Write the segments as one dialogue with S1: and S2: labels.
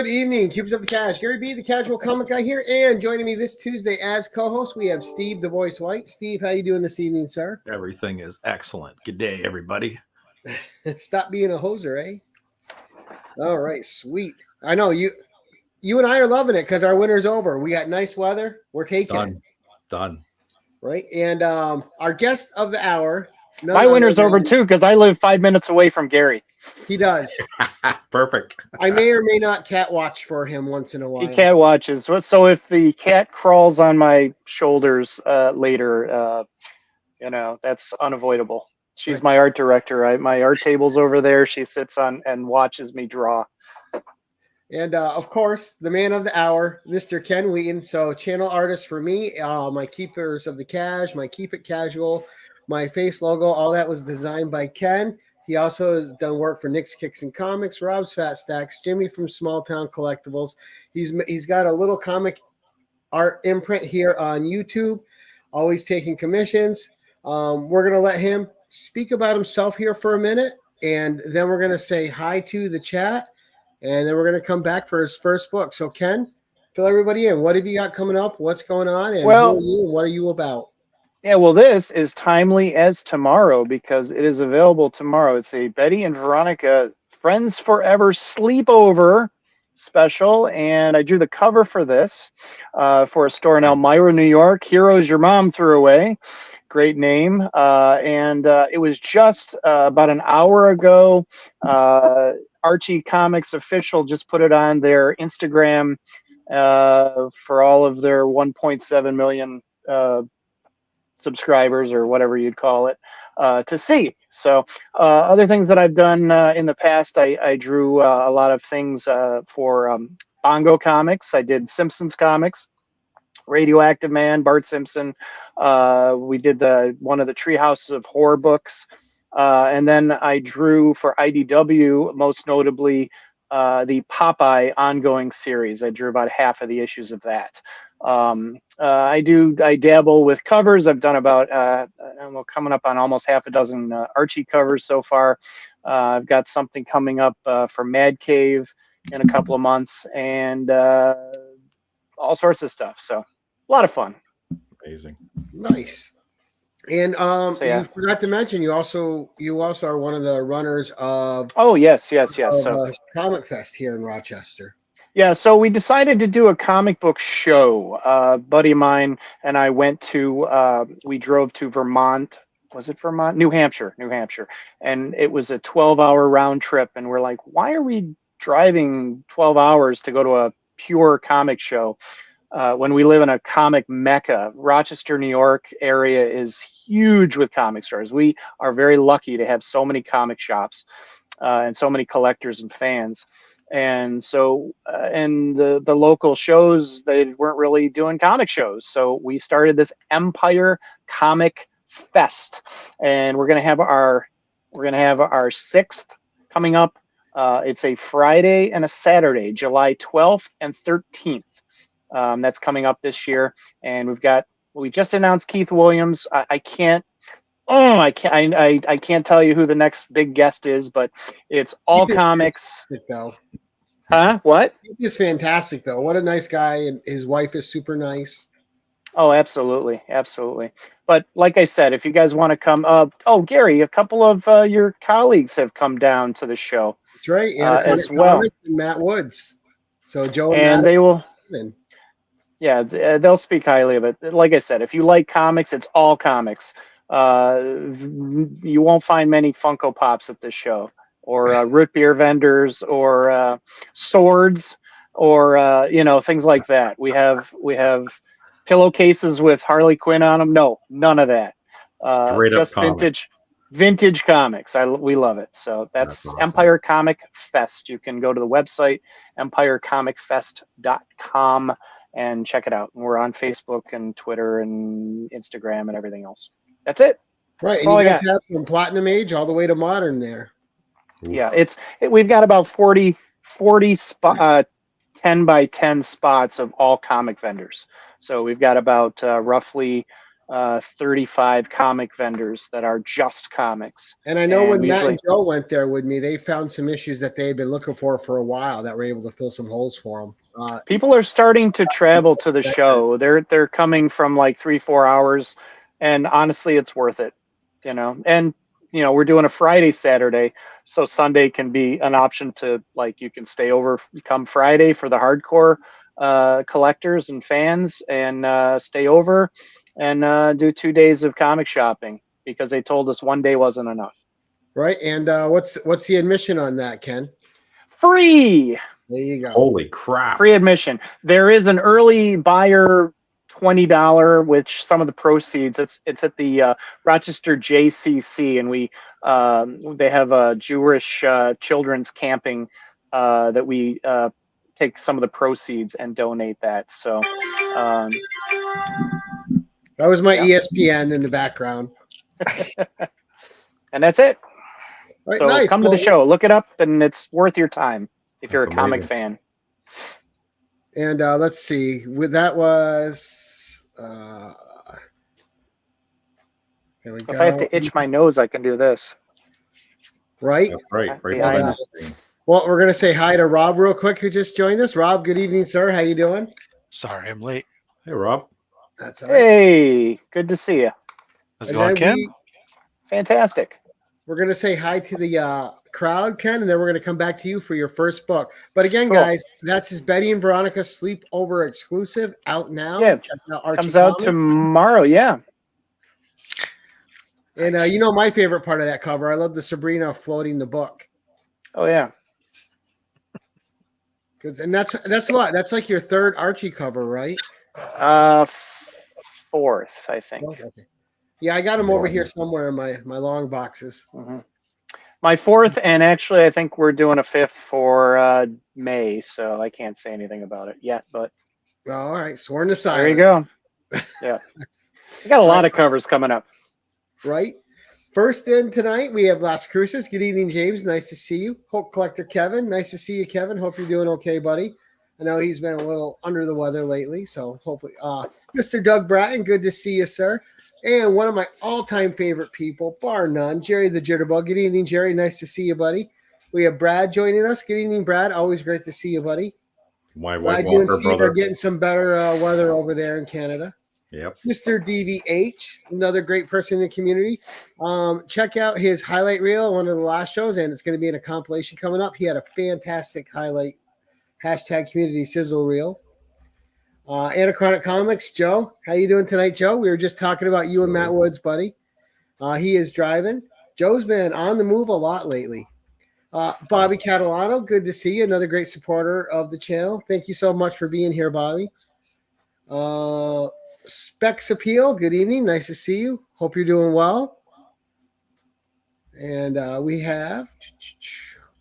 S1: Good evening, Cubes of the Cash. Gary B, the casual comic guy here, and joining me this Tuesday as co-host, we have Steve, the voice White. Steve, how you doing this evening, sir?
S2: Everything is excellent. Good day, everybody.
S1: Stop being a hoser, eh? All right, sweet. I know you and I are loving it because our winter's over. We got nice weather. We're taking it.
S2: Done.
S1: Right, and our guest of the hour.
S3: My winter's over too because I live 5 minutes away from Gary.
S1: He does.
S2: Perfect.
S1: I may or may not cat watch for him once in a while.
S3: He cat watches. So if the cat crawls on my shoulders later, that's unavoidable. She's my art director. My art table's over there. She sits on and watches me draw.
S1: And of course, the man of the hour, Mr. Ken Wheaton. So channel artist for me, my Keepers of the Cash, my Keep It Casual, my face logo, all that was designed by Ken. He also has done work for Nick's Kicks and Comics, Rob's Fat Stax, Jimmy from Small Town Collectibles. He's got a little comic art imprint here on YouTube, always taking commissions. We're going to let him speak about himself here for a minute, and then we're going to say hi to the chat, and then we're going to come back for his first book. So, Ken, fill everybody in. What have you got coming up? What's going on? And who are you, and what are you about?
S3: Yeah, well, this is timely as tomorrow because it is available tomorrow. It's a Betty and Veronica Friends Forever Sleepover special, and I drew the cover for this for a store in Elmira, New York. Heroes Your Mom Threw Away. Great name. And it was just about an hour ago. Archie Comics Official just put it on their Instagram for all of their 1.7 million subscribers or whatever you'd call it to see. So other things that I've done in the past, I drew a lot of things for Bongo Comics. I did Simpsons comics, Radioactive Man, Bart Simpson. We did one of the Treehouses of Horror books. And then I drew for IDW, most notably the Popeye ongoing series. I drew about half of the issues of that. I dabble with covers. I've done about coming up on almost half a dozen Archie covers so far. I've got something coming up for Mad Cave in a couple of months, and all sorts of stuff. So a lot of fun.
S2: Amazing.
S1: Nice. And you forgot to mention you also are one of the runners of
S3: yes.
S1: Comic Fest here in Rochester.
S3: Yeah, so we decided to do a comic book show. A buddy of mine and I we drove to Vermont. Was it Vermont? New Hampshire. And it was a 12-hour round trip. And we're like, why are we driving 12 hours to go to a pure comic show when we live in a comic mecca? Rochester, New York area is huge with comic stores. We are very lucky to have so many comic shops and so many collectors and fans. And so, and the local shows, they weren't really doing comic shows. So we started this Empire Comic Fest, and we're going to have our 6th coming up. It's a Friday and a Saturday, July 12th and 13th. That's coming up this year. And we just announced Keith Williams. I can't tell you who the next big guest is, but it's all comics. Huh? What?
S1: He's fantastic, though. What a nice guy, and his wife is super nice.
S3: Oh, absolutely. But like I said, if you guys want to come up, Gary, a couple of your colleagues have come down to the show.
S1: That's right,
S3: as well.
S1: And Matt Woods. So Joe and
S3: Matt,
S1: they will.
S3: Yeah, they'll speak highly of it. Like I said, if you like comics, it's all comics. You won't find many Funko Pops at this show, or root beer vendors, or swords, or things like that. We have pillowcases with Harley Quinn on them. No, none of that. Just vintage comics. We love it. So that's awesome. Empire Comic Fest. You can go to the website empirecomicfest.com and check it out. And we're on Facebook and Twitter and Instagram and everything else. That's it.
S1: Right. And you guys have from Platinum Age all the way to modern there.
S3: Yeah, we've got about 40 10 by 10 spots of all comic vendors. So we've got about roughly 35 comic vendors that are just comics.
S1: And I know
S3: And
S1: when Matt
S3: usually-
S1: and Joe went there with me, they found some issues that they had been looking for a while that were able to fill some holes for them.
S3: People are starting to travel to the show. They're coming from like 3-4 hours, and honestly, it's worth it. And we're doing a Friday, Saturday, so Sunday can be an option to, like, you can stay over, come Friday for the hardcore collectors and fans, and stay over and do 2 days of comic shopping, because they told us one day wasn't enough.
S1: Right. And what's the admission on that, Ken?
S3: Free.
S1: There you go.
S2: Holy crap.
S3: Free admission. There is an early buyer $20, which some of the proceeds, it's at the Rochester JCC, and they have a Jewish children's camping that we take some of the proceeds and donate that. So
S1: That was my
S3: Yeah.
S1: ESPN in the background.
S3: and that's it.
S1: Right,
S3: So
S1: nice.
S3: come to the show, look it up, and it's worth your time if you're a
S2: That's
S3: comic
S2: amazing.
S3: fan.
S1: And let's see. That was. There we go.
S3: If I have to itch my nose, I can do this.
S1: Right.
S2: That's right. Right
S3: Behind
S2: behind
S1: that.
S2: the screen.
S1: Well, we're gonna say hi to Rob real quick, who just joined us. Rob, good evening, sir. How you doing?
S4: Sorry, I'm late.
S2: Hey, Rob.
S1: That's all right.
S3: Hey, good to see you.
S4: How's it
S1: And
S4: going,
S1: then
S4: Ken?
S3: Fantastic.
S1: we're gonna say hi to the crowd, Ken, and then we're gonna come back to you for your first book. But again,
S3: Cool.
S1: guys, that's his Betty and Veronica Sleepover exclusive out now.
S3: Yeah,
S1: Check out Archie
S3: Comes out
S1: Comics.
S3: tomorrow. Yeah.
S1: And you know my favorite part of that cover. I love the Sabrina floating the book.
S3: Oh yeah.
S1: And that's what? That's like your third Archie cover, right?
S3: Fourth, I think.
S1: Okay. Yeah, I got them over here somewhere in my long boxes.
S3: Mhm. My fourth, and actually, I think we're doing a fifth for May, so I can't say anything about it yet. But
S1: All right, sworn to silence.
S3: there you go. Yeah, we got a lot of covers coming up.
S1: Right. First in tonight, we have Las Cruces. Good evening, James. Nice to see you. Hope Collector Kevin. Nice to see you, Kevin. Hope you're doing okay, buddy. I know he's been a little under the weather lately, so hopefully. Mr. Doug Bratton, good to see you, sir. And one of my all-time favorite people, bar none, Jerry the Jitterbug. Good evening, Jerry. Nice to see you, buddy. We have Brad joining us. Good evening, Brad. Always great to see you, buddy.
S2: My wife
S1: Glad you and
S2: Walker,
S1: Steve
S2: brother.
S1: are getting some better weather over there in Canada.
S2: Yep.
S1: Mr. DVH, another great person in the community. Check out his highlight reel, one of the last shows, and it's going to be in a compilation coming up. He had a fantastic highlight #community sizzle reel. Anachronic Comics, Joe. How you doing tonight, Joe? We were just talking about you and Matt Woods, buddy. He is driving. Joe's been on the move a lot lately. Bobby Catalano, good to see you. Another great supporter of the channel. Thank you so much for being here, Bobby. Specs Appeal, good evening. Nice to see you. Hope you're doing well. And we have,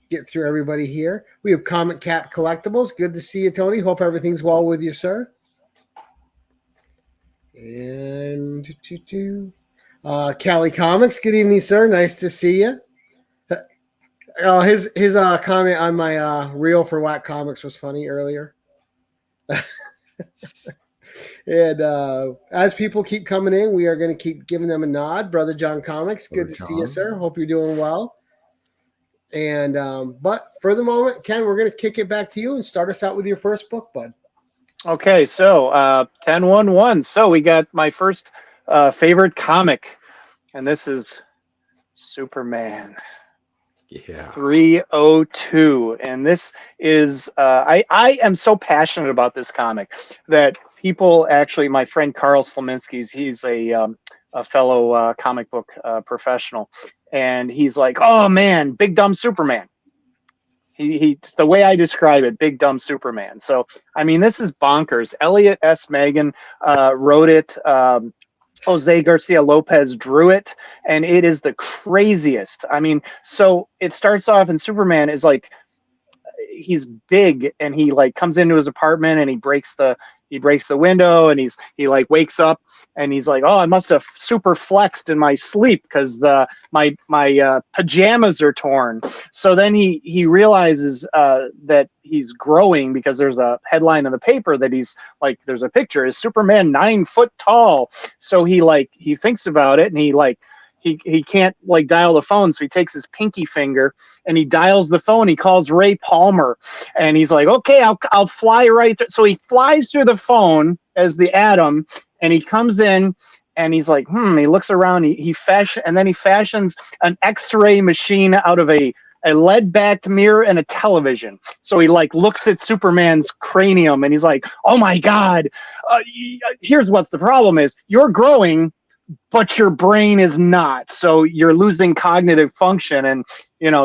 S1: get through everybody here. We have Comic Cap Collectibles. Good to see you, Tony. Hope everything's well with you, sir. And Cali Comics, good evening, sir. Nice to see you. His comment on my reel for Whack Comics was funny earlier. And as people keep coming in, we are going to keep giving them a nod. Brother John Comics, good to see you, sir. Hope you're doing well. And but for the moment, Ken, we're going to kick it back to you and start us out with your first book, bud.
S3: Okay, so 10-1-1. So we got my first favorite comic, and this is Superman.
S2: Yeah.
S3: 302, and this is I am so passionate about this comic that people actually, my friend Carl Slominski's, he's a fellow comic book professional, and he's like, oh man, big dumb Superman. He's the way I describe it, big dumb Superman. So I mean, this is bonkers. Elliot S. Megan wrote it. Jose Garcia Lopez drew it, and it is the craziest. I mean, so it starts off, and Superman is like, he's big, and he like comes into his apartment and he breaks the window, and he like wakes up and he's like, oh, I must have super flexed in my sleep because my pajamas are torn. So then he realizes that he's growing because there's a headline in the paper that he's like, there's a picture, is Superman 9 foot tall? So he thinks about it, and he can't like dial the phone, so he takes his pinky finger and he dials the phone. He calls Ray Palmer, and he's like, "Okay, I'll fly right through." So he flies through the phone as the Atom, and he comes in, and he's like, He looks around. He fashions an X-ray machine out of a lead-backed mirror and a television. So he like looks at Superman's cranium, and he's like, "Oh my God! Here's what the problem is: you're growing, but your brain is not, so you're losing cognitive function." And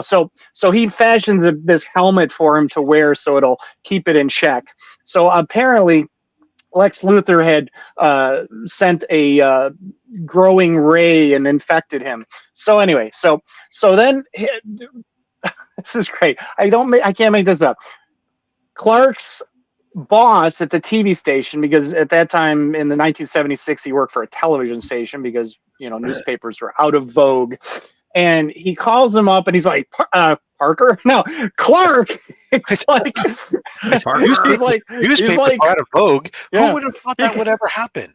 S3: so he fashions this helmet for him to wear so it'll keep it in check. So apparently Lex Luthor had sent a growing ray and infected him. So anyway, so then this is great. I can't make this up. Clark's boss at the TV station, because at that time in the 1976 he worked for a television station because newspapers were out of vogue, and he calls him up and he's like, Parker? No, Clark. It's like
S4: newspapers are out of vogue.
S3: Yeah.
S4: Who would have thought that would ever happen?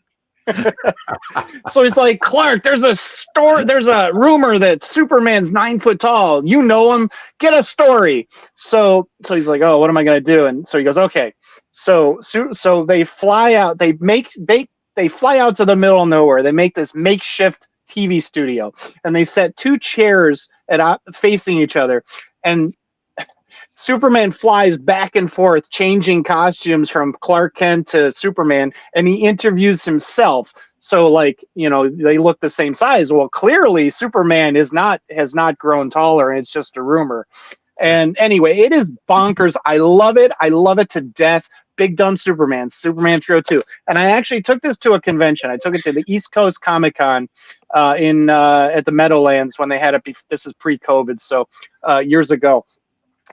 S3: So he's like, Clark, there's a rumor that Superman's 9 foot tall. You know him. Get a story. So he's like, oh, what am I going to do? And so he goes, okay. So they fly out. They fly out to the middle of nowhere. They make this makeshift TV studio, and they set 2 chairs facing each other, and Superman flies back and forth, changing costumes from Clark Kent to Superman, and he interviews himself. So, they look the same size. Well, clearly Superman has not grown taller, and it's just a rumor. And anyway, it is bonkers. I love it. I love it to death. Big Dumb Superman 302. And I actually took this to a convention. I took it to the East Coast Comic Con at the Meadowlands when they had it. This is pre-COVID, so years ago.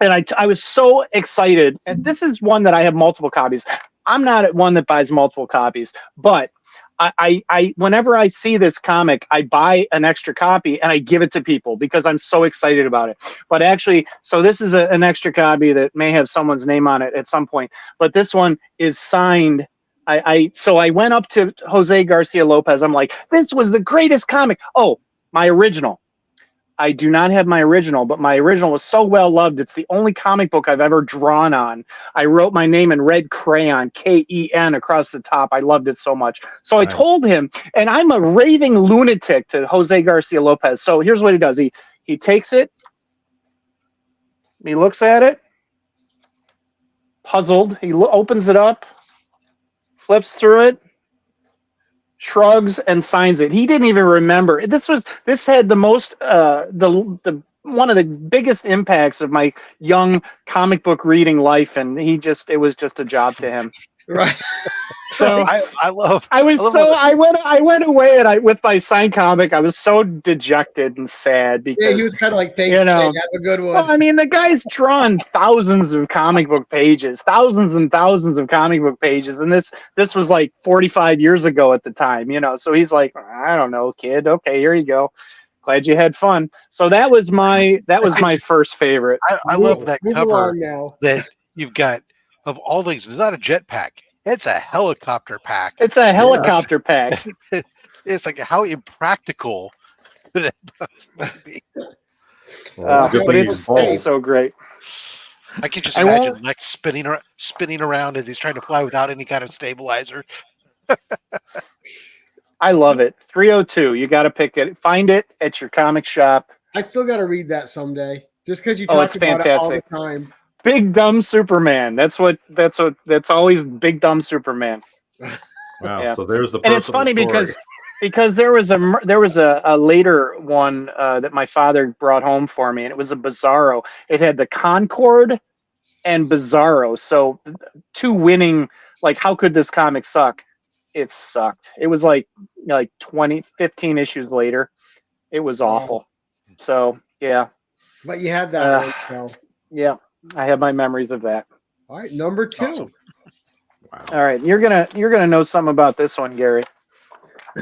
S3: And I was so excited. And this is one that I have multiple copies. I'm not one that buys multiple copies, but I whenever I see this comic, I buy an extra copy and I give it to people because I'm so excited about it. But actually, so this is an extra copy that may have someone's name on it at some point, but this one is signed. So I went up to Jose Garcia Lopez. I'm like, this was the greatest comic. Oh, my original. I do not have my original, but my original was so well loved. It's the only comic book I've ever drawn on. I wrote my name in red crayon, Ken, across the top. I loved it so much. So I told him, and I'm a raving lunatic to Jose Garcia Lopez. So here's what he does. He takes it. He looks at it. Puzzled. He opens it up, flips through it, shrugs, and signs it. He didn't even remember. This had the most the one of the biggest impacts of my young comic book reading life, and it was just a job to him.
S1: Right.
S3: So
S4: I
S3: went away and with my signed comic, I was so dejected and sad because
S1: he was kind of like, thanks, Ken, have a good one.
S3: Well, I mean, the guy's drawn thousands of comic book pages, thousands and thousands of comic book pages, and this was like 45 years ago at the time, So he's like, I don't know, kid. Okay, here you go. Glad you had fun. So that was my first favorite.
S4: I love that
S1: Move
S4: cover
S1: along now.
S4: that you've got. Of all things, it's not a jetpack. It's a helicopter pack.
S3: It's a helicopter pack.
S4: It's like, how impractical could it possibly be?
S3: But it's so great.
S4: I can just imagine Lex spinning around as he's trying to fly without any kind of stabilizer.
S3: I love it. 302. You got to pick it. Find it at your comic shop.
S1: I still got to read that someday, just because you talk about it all the time.
S3: Big Dumb Superman. That's always Big Dumb Superman.
S2: Wow.
S3: Yeah.
S2: So there's the
S3: and it's funny because there was a later one that my father brought home for me, and it was a Bizarro. It had the Concorde and Bizarro. So 2 winning, like, how could this comic suck? It sucked. It was like 15 issues later. It was awful. So yeah.
S1: But you had that.
S3: Yeah. I have my memories of that.
S1: All right, number 2.
S4: Awesome.
S2: Wow.
S3: All right, you're gonna know something about this one, Gary.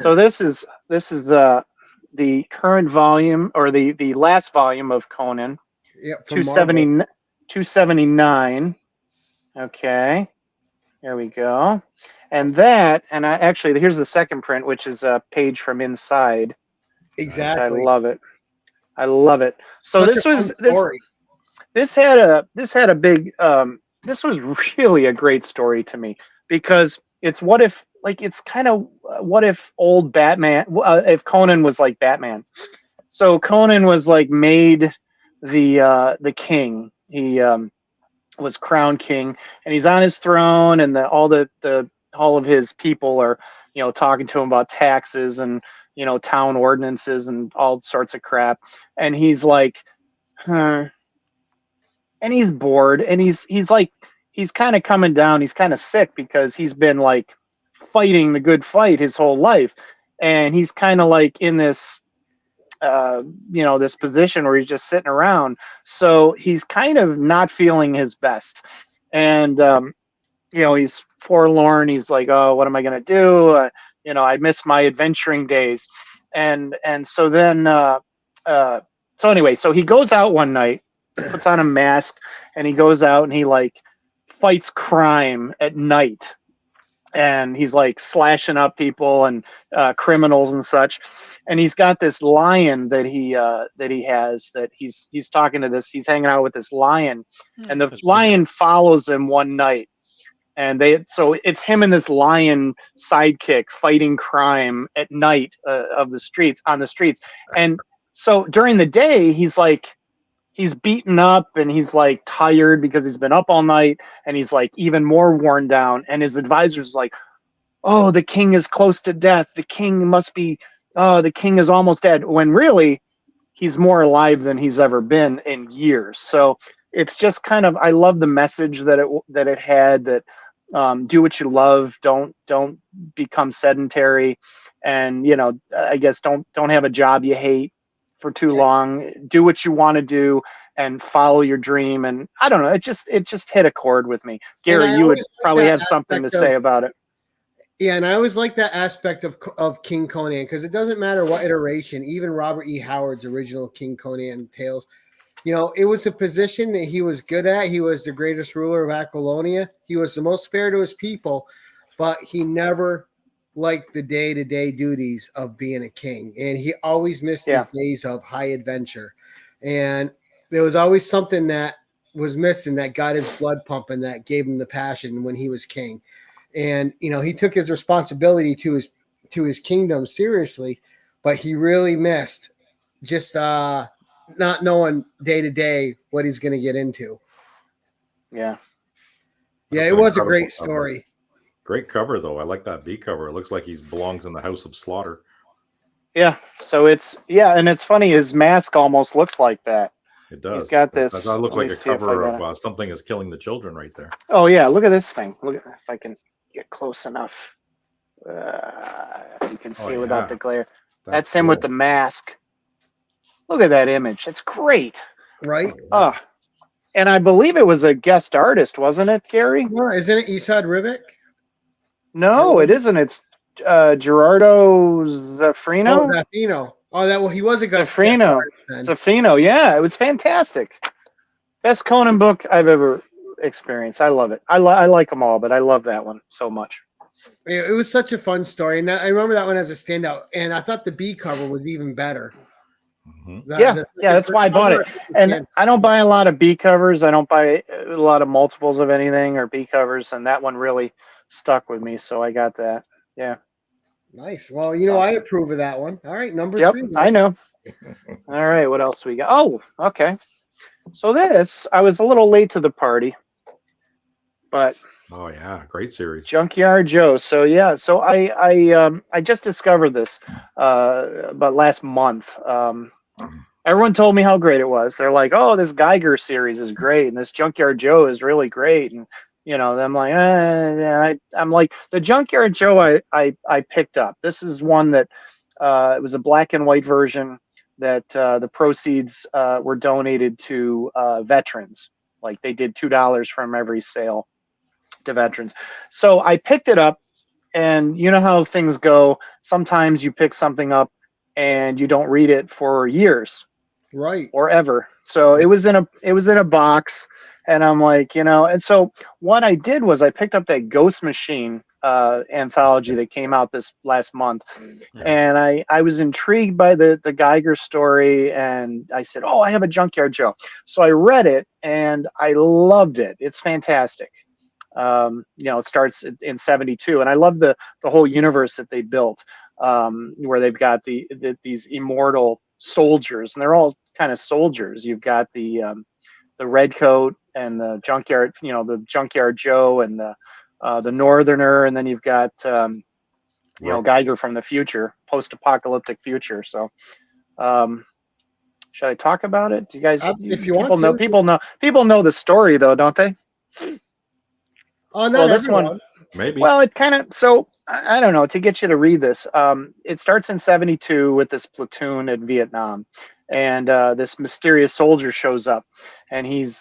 S3: So this is the current volume, or the last volume of Conan,
S1: Yeah, from Marvel.
S3: 279. Okay, here we go. And I actually, here's the second print, which is a page from inside.
S1: Exactly.
S3: I love it. I love it. So
S1: Such
S3: this
S1: a fun
S3: was
S1: story.
S3: this had a big this was really a great story to me, because it's what if, like, it's kind of what if old Batman, if Conan was like Batman. So Conan was like made the king. He was crowned king, and he's on his throne, and all of his people are, talking to him about taxes and, town ordinances and all sorts of crap. And he's like, huh. And he's bored, and he's kind of coming down. He's kind of sick, because he's been like fighting the good fight his whole life, and he's kind of like in this this position where he's just sitting around. So he's kind of not feeling his best, and he's forlorn. He's like, oh, what am I gonna do? I miss my adventuring days. And so then so anyway, so he goes out one night, puts on a mask, and he goes out and he like fights crime at night, and he's like slashing up people and criminals and such. And he's got this lion that he has, that he's talking to this. He's hanging out with this lion, and the lion follows him one night. And so it's him and this lion sidekick fighting crime at night on the streets. And so during the day, he's beaten up, and he's like tired because he's been up all night, and he's like even more worn down. And his advisor's like, oh, the king is close to death. The king is almost dead. When really he's more alive than he's ever been in years. So it's just kind of, I love the message that it had, that do what you love. Don't become sedentary. And, I guess don't have a job you hate for too long. Do what you want to do and follow your dream. And I don't know, it just hit a chord with me. Gary, you would probably have something to say about it.
S1: Yeah, and I always like that aspect of King Conan, because it doesn't matter what iteration, even Robert E. Howard's original King Conan tales, it was a position that he was good at. He was the greatest ruler of Aquilonia. He was the most fair to his people, but he never liked the day-to-day duties of being a king. And he always missed his days of high adventure. And there was always something that was missing that got his blood pumping, that gave him the passion when he was king. And, he took his responsibility to his kingdom seriously, but he really missed just not knowing day to day what he's going to get into.
S3: Yeah.
S1: Yeah, it was a great story.
S2: Great cover, though. I like that B cover. It looks like he belongs in the House of Slaughter.
S3: Yeah. So and it's funny, his mask almost looks like that.
S2: It does.
S3: He's got this.
S2: That looks like a cover of Something is Killing the Children right there.
S3: Oh, yeah. Look at this thing. Look at, if I can get close enough. You can see without the glare. That's him with the mask. Look at that image. It's great.
S1: Right?
S3: And I believe it was a guest artist, wasn't it, Gary?
S1: No, isn't it Esad Ribic?
S3: No, it isn't. It's Gerardo Zaffrino.
S1: Oh, Zaffrino. Oh, he was a guest
S3: Zaffrino. Zaffrino, yeah. It was fantastic. Best Conan book I've ever experienced. I love it. I like them all, but I love that one so much.
S1: It was such a fun story. And I remember that one as a standout. And I thought the B cover was even better.
S2: Mm-hmm.
S3: That's why I bought it. And I don't buy a lot of B covers. I don't buy a lot of multiples of anything or B covers, and that one really stuck with me, so I got that. Yeah.
S1: Nice. Well, I approve of that one. All right, number 3.
S3: I know. All right, what else we got? Oh, okay. So I was a little late to the party, but
S2: oh yeah, great series.
S3: Junkyard Joe. So yeah, so I just discovered this about last month. Everyone told me how great it was. They're like, oh, this Geiger series is great, and this Junkyard Joe is really great. And I'm like, I'm like, the Junkyard Joe I picked up. This is one that it was a black and white version that the proceeds were donated to veterans. Like they did $2 from every sale to veterans. So I picked it up, and you know how things go. Sometimes you pick something up and you don't read it for years
S1: Right.
S3: or ever. So it was in a box, and I'm like, and so what I did was I picked up that Ghost Machine anthology that came out this last month, and I was intrigued by the Geiger story, and I said, oh, I have a Junkyard Joe. So I read it and I loved it. It's fantastic. It starts in 72, and I love the whole universe that they built, where they've got these immortal soldiers, and they're all kind of soldiers. You've got the Redcoat and the Junkyard, the Junkyard Joe and the Northerner, and then you've got Geiger from the future, post-apocalyptic future. So should I talk about it? Do you guys,
S1: if you want to.
S3: People know the story though, don't they?
S1: Oh, not
S3: this
S1: everyone.
S3: one,
S2: Maybe.
S3: well, it kind of, so I don't know, to get you to read this, it starts in 72 with this platoon at Vietnam, and this mysterious soldier shows up, and he's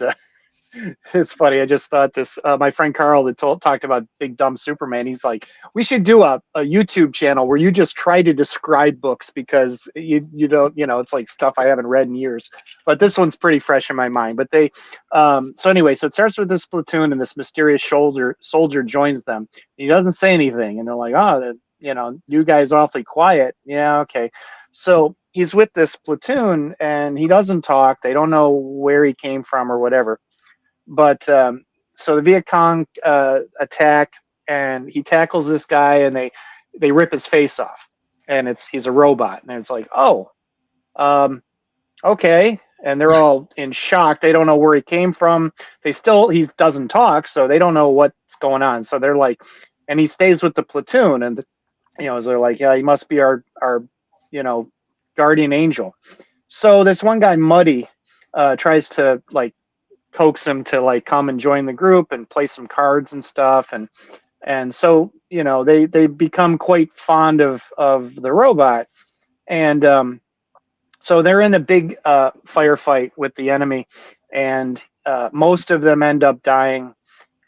S3: it's funny. I just thought this. My friend Carl that talked about Big Dumb Superman. He's like, we should do a YouTube channel where you just try to describe books, because you don't, it's like stuff I haven't read in years. But this one's pretty fresh in my mind. But they, so anyway, so it starts with this platoon, and this mysterious soldier joins them. He doesn't say anything, and they're like, oh, you guys awfully quiet. Yeah, okay. So he's with this platoon, and he doesn't talk. They don't know where he came from or whatever. But so the Viet Cong attack, and he tackles this guy, and they rip his face off, and he's a robot, and it's like, oh, okay, and they're all in shock. They don't know where he came from. He doesn't talk, so they don't know what's going on. So they're like, and he stays with the platoon, and they're like, yeah, he must be our guardian angel. So this one guy, Muddy, tries to coax him to come and join the group and play some cards and stuff, and so they become quite fond of the robot, and so they're in a big firefight with the enemy, and most of them end up dying,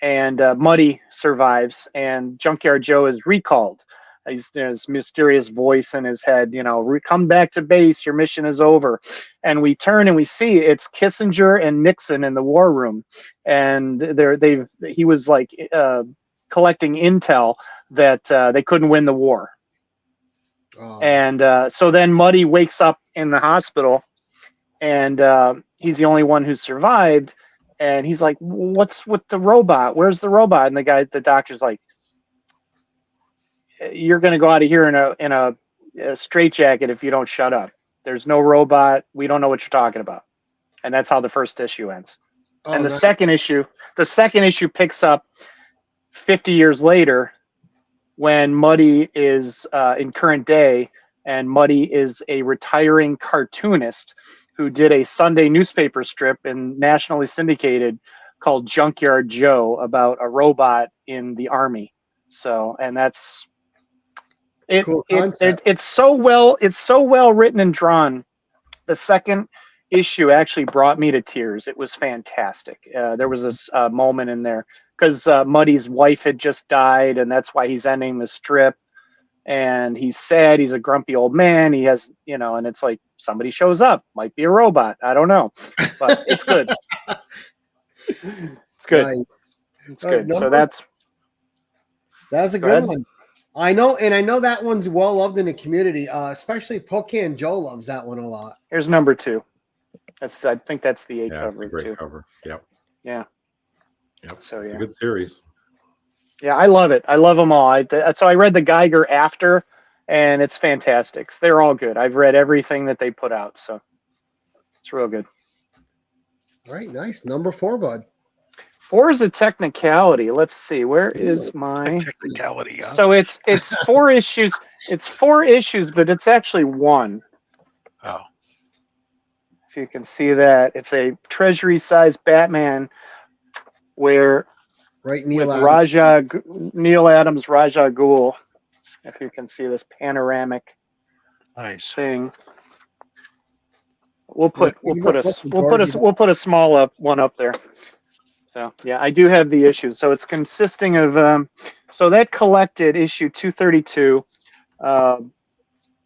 S3: and Muddy survives, and Junkyard Joe is recalled. He's this mysterious voice in his head, come back to base, your mission is over. And we turn and we see it's Kissinger and Nixon in the war room, and he was collecting intel that they couldn't win the war. Oh. And so then Muddy wakes up in the hospital, and he's the only one who survived, and he's like, what's with the robot? Where's the robot? And the doctor's like, you're going to go out of here in a straitjacket if you don't shut up. There's no robot. We don't know what you're talking about. And that's how the first issue ends. Oh, and the second issue picks up 50 years later, when Muddy is in current day, and Muddy is a retiring cartoonist who did a Sunday newspaper strip and nationally syndicated called Junkyard Joe about a robot in the Army. So, and that's it's so well written and drawn. The second issue actually brought me to tears. It was fantastic. There was this moment in there because Muddy's wife had just died, and that's why he's ending the strip. And he's sad. He's a grumpy old man. He has, and it's like somebody shows up. Might be a robot. I don't know, but it's good. It's good. Right. It's good. So that's
S1: a good one. I know that one's well loved in the community, especially Pocan Joe loves that one a lot.
S3: Here's number 2. I think that's the cover.
S2: Great
S3: too.
S2: Cover. Yep.
S3: Yeah.
S2: Yep.
S3: So
S2: it's a good series.
S3: Yeah, I love it. I love them all. So I read the Geiger after, and it's fantastic. They're all good. I've read everything that they put out, so it's real good.
S1: All right, nice. Number 4, bud.
S3: 4 is a technicality. Let's see. Where is my
S4: technicality? Huh?
S3: So it's 4 issues. It's 4 issues, but it's actually 1.
S4: Oh.
S3: If you can see that, it's a treasury-sized Batman where Neil Adams, Raja Ghul. If you can see this panoramic thing. We'll put a small one up there. So yeah, I do have the issue. So it's consisting of so that collected issue 232.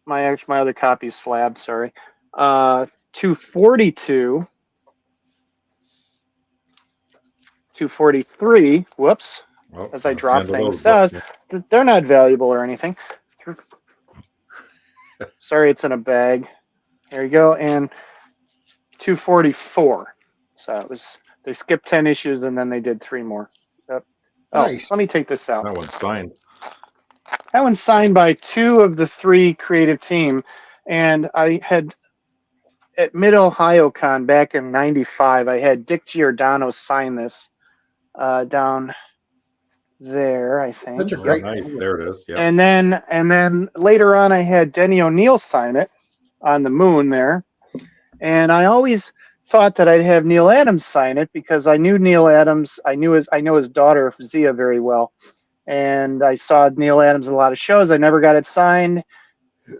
S3: My other copy is slab. Sorry, 242, 243. Whoops,
S2: Well,
S3: as I
S2: that's the
S3: drop
S2: end of
S3: things.
S2: those books, yeah.
S3: They're not valuable or anything. Sorry, it's in a bag. There you go, and 244. So it was they skipped 10 issues and then they did 3 more. Yep. Oh,
S1: Nice.
S3: let me take this out.
S2: That one's signed.
S3: That one's signed by 2 of the 3 creative team, and I had at Mid Ohio Con back in '95. I had Dick Giordano sign this down there, I think.
S1: Such a
S2: Oh,
S1: great
S2: nice.
S1: cover.
S2: There it is. Yeah.
S3: And then later on, I had Denny O'Neil sign it on the moon there. And I always thought that I'd have Neil Adams sign it because I knew Neil Adams. I know his daughter Zia very well, and I saw Neil Adams in a lot of shows. I never got it signed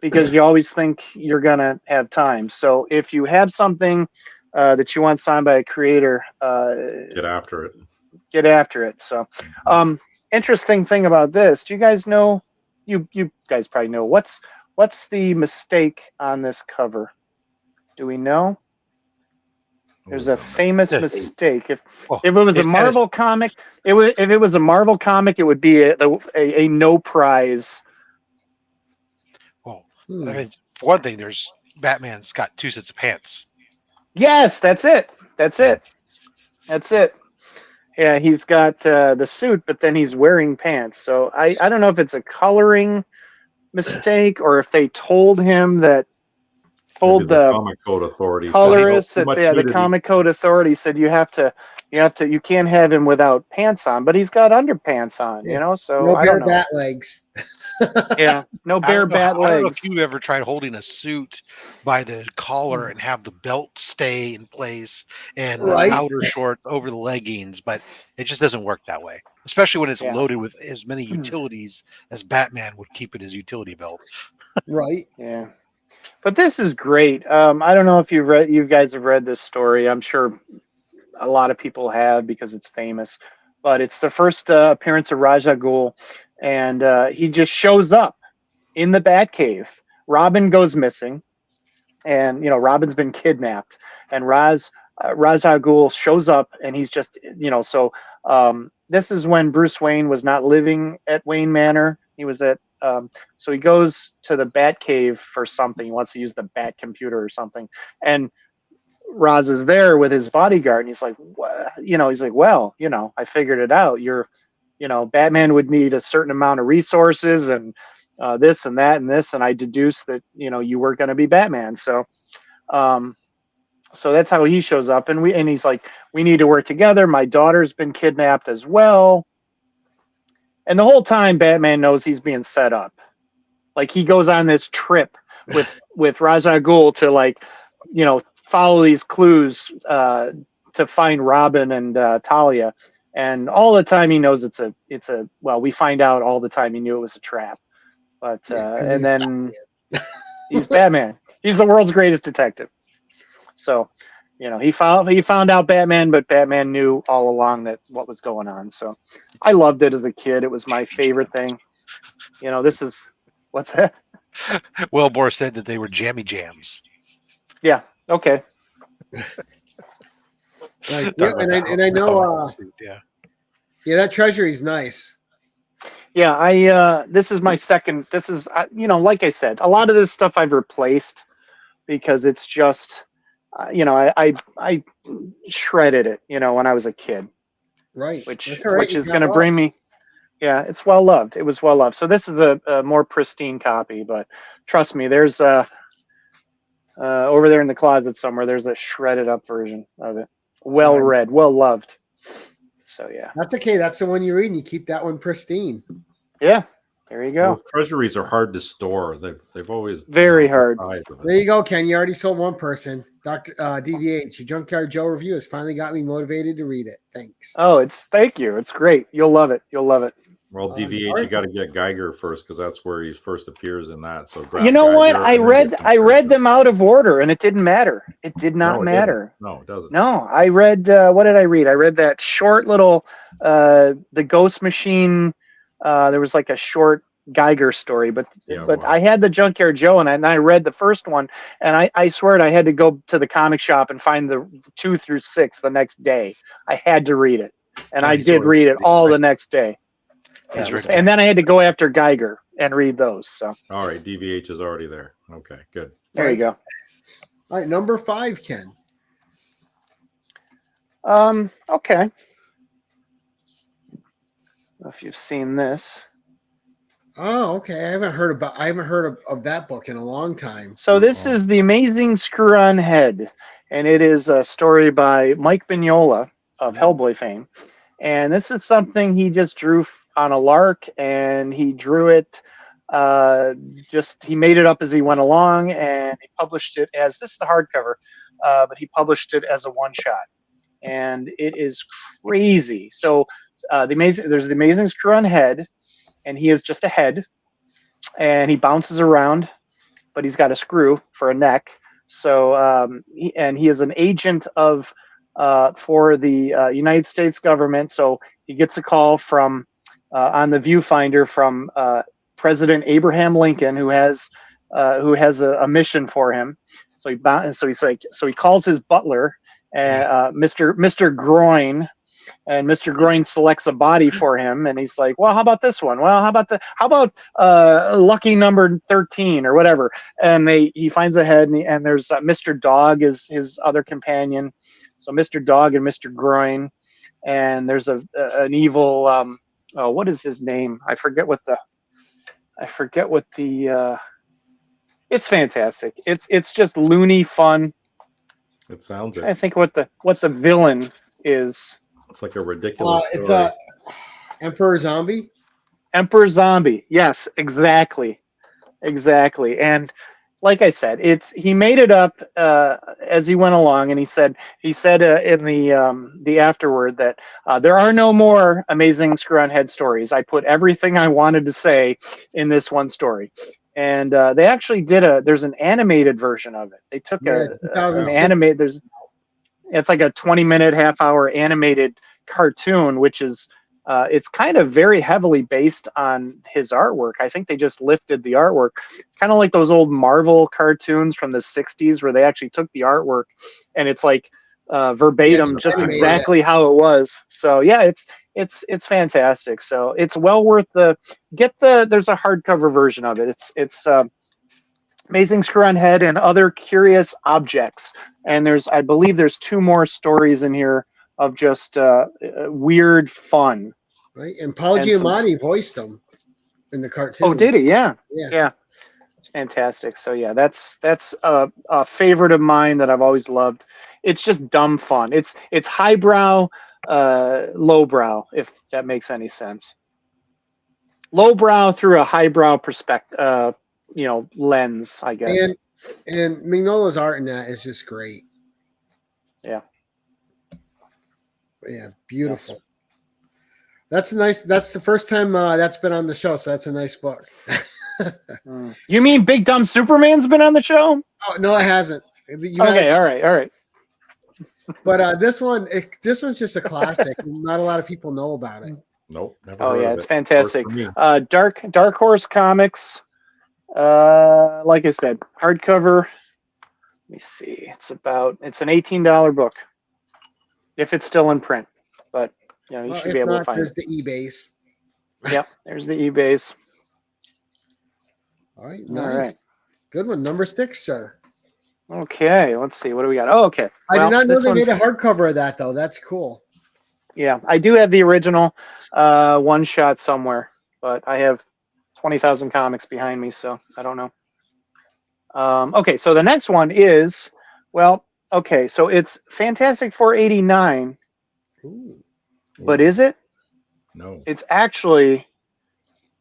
S3: because you always think you're gonna have time. So if you have something that you want signed by a creator,
S2: Get after it.
S3: get after it. So, interesting thing about this. Do you guys know? You guys probably know what's the mistake on this cover? Do we know? There's a famous mistake. If it was a Marvel comic, if it was a Marvel comic, it would be a no prize.
S4: Well, I mean, for one thing, there's Batman's got 2 sets of pants.
S3: Yes, that's it. That's it. That's it. Yeah, he's got the suit, but then he's wearing pants. So I don't know if it's a coloring mistake or if they told him that. Told the
S2: Comic Code Authority
S3: colorist that the Comic Code Authority said you can't have him without pants on, but he's got underpants on, you know. So
S1: no
S3: I
S1: bare
S3: don't know.
S1: bat legs.
S3: Yeah, no bare bat legs.
S4: I don't know if you ever tried holding a suit by the collar and have the belt stay in place and the outer short over the leggings, but it just doesn't work that way. Especially when it's loaded with as many utilities as Batman would keep in his utility belt.
S1: Right.
S3: Yeah. But this is great. I don't know if you guys have read this story. I'm sure a lot of people have because it's famous. But it's the first appearance of Ra's al Ghul, and he just shows up in the Batcave. Robin goes missing, and Robin's been kidnapped, and Ra's al Ghul shows up, and he's just So this is when Bruce Wayne was not living at Wayne Manor. He was at so he goes to the Batcave for something. He wants to use the Bat computer or something, and Ra's is there with his bodyguard, and he's like, what? He's like, well, I figured it out. Batman would need a certain amount of resources and this and that and this, and I deduced that you were going to be Batman. So that's how he shows up, and he's like, we need to work together. My daughter's been kidnapped as well. And the whole time, Batman knows he's being set up. Like, he goes on this trip with Ra's al Ghul to follow these clues to find Robin and Talia. And all the time he knows it's a we find out all the time he knew it was a trap. But and then he's Batman. He's the world's greatest detective. So, he found out Batman, but Batman knew all along what was going on. So I loved it as a kid. It was my favorite thing. This is what's that?
S4: Wilbur said that they were jammy jams.
S3: Yeah. Okay.
S1: Like, yeah, and I know. Yeah, that treasury's nice.
S3: Yeah, this is my second. This is like I said, a lot of this stuff I've replaced because it's just. I shredded it, when I was a kid,
S1: right?
S3: Which is going to bring me. Yeah, it's well loved. It was well loved. So this is a more pristine copy, but trust me, there's over there in the closet somewhere. There's a shredded up version of it. Well read, well loved. So yeah,
S1: that's okay. That's the one you read, and you keep that one pristine.
S3: Yeah. There you go.
S2: Well, treasuries are hard to store. They've always
S3: very hard.
S1: There you go, Ken. You already sold one person. Dr. DVH, your Junkyard Joe review has finally got me motivated to read it. Thanks.
S3: Oh, thank you. It's great. You'll love it. You'll love it.
S2: Well, DVH, you got to get Geiger first because that's where he first appears in that. So grab
S3: You know what?
S2: Geiger
S3: I
S2: and then
S3: read
S2: get
S3: I read
S2: Comparison.
S3: them out of order, and it didn't matter. It did not
S2: No, it
S3: matter.
S2: didn't. No, it doesn't.
S3: No, I read. What did I read? I read that short little, the Ghost Machine. There was like a short Geiger story, but
S2: Yeah,
S3: but
S2: well.
S3: I had the Junkyard Joe, and I read the first one, and I swear I had to go to the comic shop and find the 2 through 6 the next day. I had to read it, and
S1: Yeah,
S3: I
S1: he's
S3: did
S1: always
S3: read it
S1: reading,
S3: all
S1: right?
S3: the next day.
S4: He's
S3: Yeah,
S4: ready.
S3: and then I had to go after Geiger and read those. So
S2: All right, DVH is already there. Okay, good.
S3: there you go.
S1: All right, number 5, Ken.
S3: Okay. If you've seen this.
S1: Oh, okay. I haven't heard of that book in a long time.
S3: So this is The Amazing Screw-On Head, and it is a story by Mike Mignola of Hellboy fame. And this is something he just drew on a lark, and he drew it he made it up as he went along, and he published it as, this is the hardcover, but he published it as a one-shot. And it is crazy. So there's the Amazing Screw-On Head, and he is just a head, and he bounces around, but he's got a screw for a neck. So he is an agent of for the United States government. So he gets a call from on the viewfinder from President Abraham Lincoln, who has a mission for him. So he calls his butler, Mr. Groin. And Mr. Groin selects a body for him, and he's like, "Well, how about this one? Well, how about lucky number 13 or whatever?" And he finds a head, and there's Mr. Dog is his other companion. So Mr. Dog and Mr. Groin, and there's an evil. What is his name? I forget what the. It's fantastic. It's just loony fun.
S2: It sounds
S3: I
S2: it.
S3: think what the villain is.
S2: It's like a ridiculous
S1: It's
S2: story.
S1: Emperor Zombie.
S3: Emperor Zombie. Yes, exactly. And like I said, he made it up as he went along, and he said in the afterward that there are no more Amazing Screw-On Head stories. I put everything I wanted to say in this one story. And they actually there's an animated version of it. They took an
S1: 2006.
S3: animated, it's like a 20-minute, half-hour animated cartoon, which is it's kind of very heavily based on his artwork. I think they just lifted the artwork, kind of like those old Marvel cartoons from the 60s where they actually took the artwork and it's like verbatim, just exactly how it was. So yeah, it's fantastic. So it's well worth there's a hardcover version of it. It's Amazing Screw-On Head and Other Curious Objects. And I believe there's 2 more stories in here of just weird fun.
S1: Right, and Paul Giamatti voiced him in the cartoon.
S3: Oh, did he? Yeah.
S1: Yeah.
S3: It's fantastic. So yeah, that's a favorite of mine that I've always loved. It's just dumb fun. It's highbrow, lowbrow, if that makes any sense. Lowbrow through a highbrow perspective. Lens, I guess.
S1: And Mignola's art in that is just great.
S3: Yeah.
S1: Yeah, beautiful. Yes. That's the first time that's been on the show, so that's a nice book.
S3: You mean Big Dumb Superman's been on the show?
S1: Oh, no, it hasn't.
S3: Okay, all right.
S1: But this one's just a classic. Not a lot of people know about it.
S2: Nope. Never
S3: Oh
S2: heard
S3: yeah,
S2: of
S3: it's
S2: it.
S3: fantastic.
S2: Worked for me.
S3: Dark Horse Comics. Like I said, hardcover. Let me see. It's an $18 book, if it's still in print. But you should be able to find
S1: there's
S3: it.
S1: the eBays.
S3: Yep, there's the eBays.
S1: All right,
S3: All
S1: nice.
S3: right.
S1: Good one. Number 6, sir.
S3: Okay, let's see. What do we got? Oh, okay.
S1: I did not know
S3: this
S1: they made
S3: one's-
S1: a hardcover of that, though. That's cool.
S3: Yeah, I do have the original one shot somewhere, but I have 20,000 comics behind me, so I don't know. Okay, so the next one is, so it's Fantastic Four 89,
S1: Ooh.
S3: but is it?
S2: No.
S3: It's actually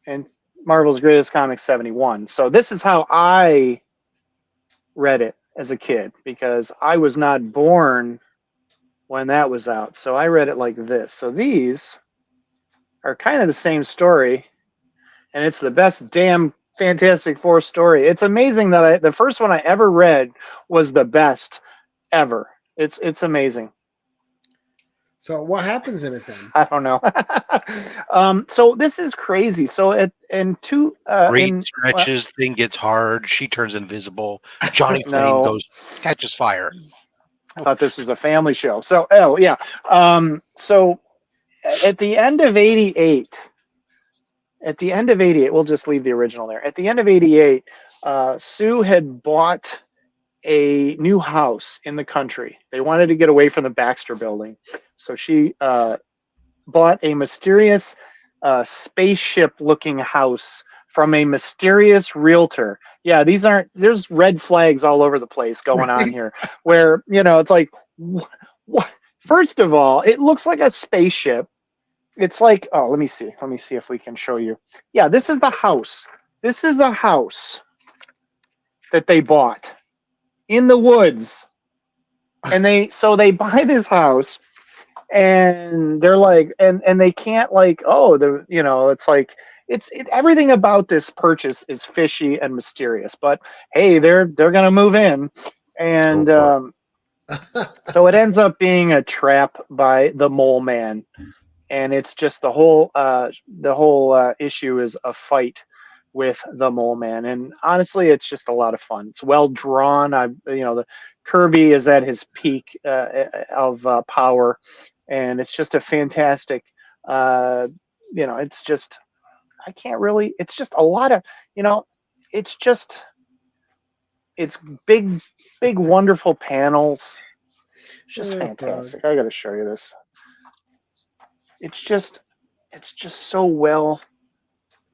S3: and Marvel's Greatest Comics 71. So this is how I read it as a kid, because I was not born when that was out. So I read it like this. So these are kind of the same story, and it's the best damn Fantastic Four story. It's amazing that the first one I ever read was the best ever. It's amazing.
S1: So what happens in it then?
S3: I don't know. So this is crazy. So
S4: Reed stretches, thing gets hard, she turns invisible, Johnny Flame catches fire.
S3: I thought this was a family show. So so at the end of 88, we'll just leave the original there. At the end of 88, Sue had bought a new house in the country. They wanted to get away from the Baxter building. So she bought a mysterious spaceship-looking house from a mysterious realtor. Yeah, there's red flags all over the place going on here, where, it's like, what? First of all, it looks like a spaceship. It's like, oh, let me see if we can show you. Yeah, this is the house. This is a house that they bought in the woods. And they buy this house, and they're like, and they can't, like, it's like, everything about this purchase is fishy and mysterious, but hey, they're gonna move in, and so it ends up being a trap by the Mole Man, and it's just the whole issue is a fight with the Mole Man, and honestly, it's just a lot of fun. It's well drawn. The Kirby is at his peak of power, and it's just a fantastic. It's just, I can't really. It's just a lot of, it's big, wonderful panels. It's just fantastic. I got to show you this. It's just so well.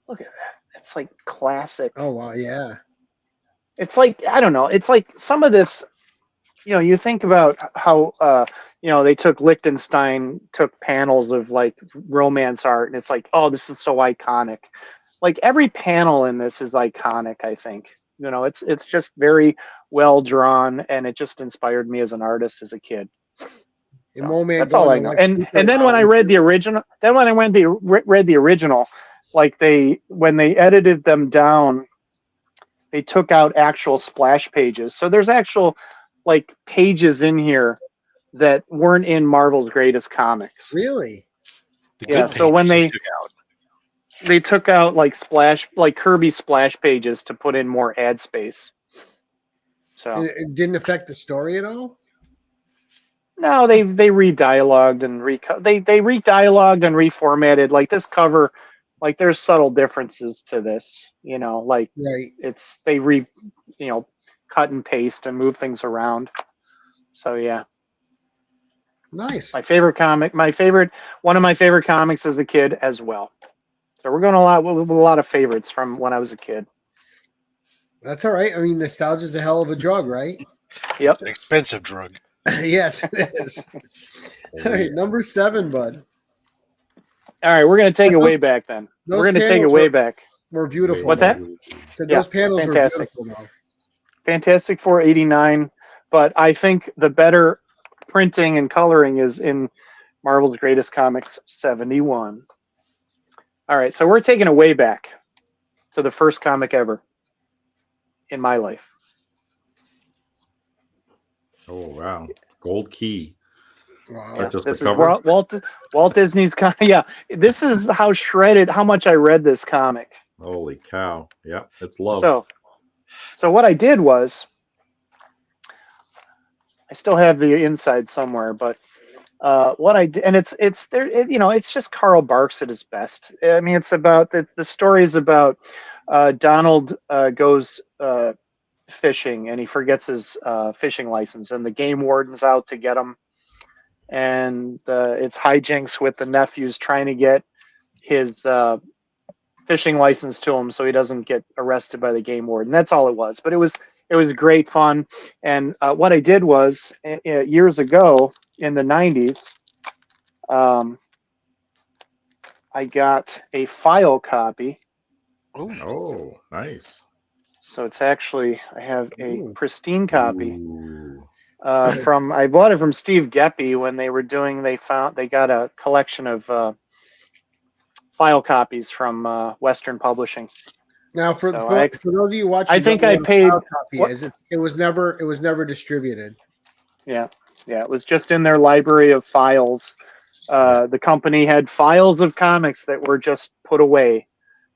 S3: Look at that. It's like classic.
S1: Oh wow, yeah.
S3: It's like, I don't know. It's like some of this. You think about how they took Liechtenstein, took panels of like romance art, and it's like, oh, this is so iconic. Like every panel in this is iconic. I think it's just very well drawn, and it just inspired me as an artist as a kid. So, that's all I know. And then when I read the original, read the original, like when they edited them down, they took out actual splash pages. So there's actual like pages in here that weren't in Marvel's Greatest Comics.
S1: Really?
S3: Yeah. So when they took out like Kirby splash pages to put in more ad space. So
S1: it didn't affect the story at all?
S3: No, they re-dialogued and they re-dialogued and reformatted. Like this cover, like there's subtle differences to this, like
S1: right.
S3: It's they cut and paste and move things around. So yeah.
S1: Nice.
S3: One of my favorite comics as a kid as well. So we're going with a lot of favorites from when I was a kid.
S1: That's all right. I mean, nostalgia is a hell of a drug, right?
S3: Yep.
S4: It's an expensive drug.
S1: Yes, it is. All right, number 7, bud.
S3: All right, we're going to take it way back then. We're going to take it way back.
S1: We're beautiful.
S3: What's that?
S1: So those panels
S3: fantastic.
S1: Were beautiful, though.
S3: Fantastic Four 89, but I think the better printing and coloring is in Marvel's Greatest Comics 71. All right, so we're taking it way back to the first comic ever in my life.
S2: Oh wow, Gold Key.
S1: Wow.
S3: Yeah, this is Walt Disney's comic. Yeah, this is how much I read this comic.
S2: Holy cow! Yeah, it's loved.
S3: So what I did was, I still have the inside somewhere, but what I did, and it's there, it's just Carl Barks at his best. I mean, it's about the story is about Donald goes fishing and he forgets his fishing license, and the game warden's out to get him, and it's hijinks with the nephews trying to get his fishing license to him so he doesn't get arrested by the game warden. That's all it was, but it was great fun. And what I did was years ago in the 90s, I got a file copy.
S2: Oh, nice.
S3: So it's actually, I have a pristine copy I bought it from Steve Geppy when they got a collection of file copies from Western Publishing.
S1: Now, for
S3: So
S1: for those of you watching,
S3: I
S1: who don't
S3: think
S1: know
S3: I
S1: what a
S3: paid.
S1: file copy
S3: What?
S1: is. It was never distributed.
S3: Yeah, it was just in their library of files. The company had files of comics that were just put away,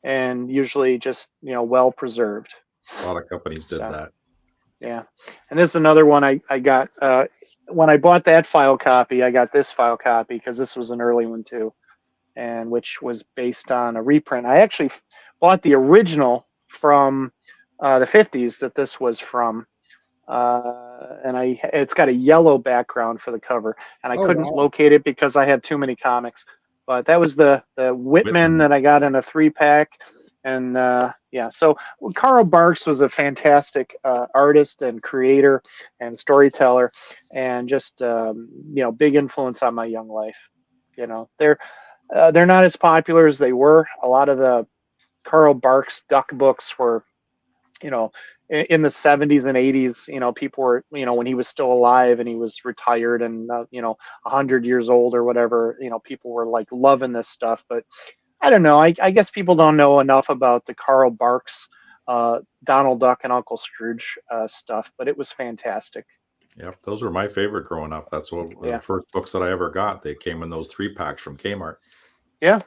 S3: and usually just well preserved.
S2: A lot of companies did
S3: So,
S2: that.
S3: Yeah, and this is another one I got when I bought that file copy. I got this file copy because this was an early one too, and which was based on a reprint. I actually bought the original from the 50s that this was from. And it's got a yellow background for the cover, and I couldn't locate it because I had too many comics. But that was the Whitman that I got in a 3-pack, and so Carl Barks was a fantastic artist and creator and storyteller, and just big influence on my young life. They're not as popular as they were. A lot of the Carl Barks Duck books were in the 70s and 80s, people were, when he was still alive and he was retired and, 100 years old or whatever, people were like loving this stuff. But I don't know. I guess people don't know enough about the Carl Barks, Donald Duck and Uncle Scrooge stuff, but it was fantastic.
S2: Yep, those were my favorite growing up. That's what the first books that I ever got. They came in those 3-packs from Kmart.
S3: Yeah.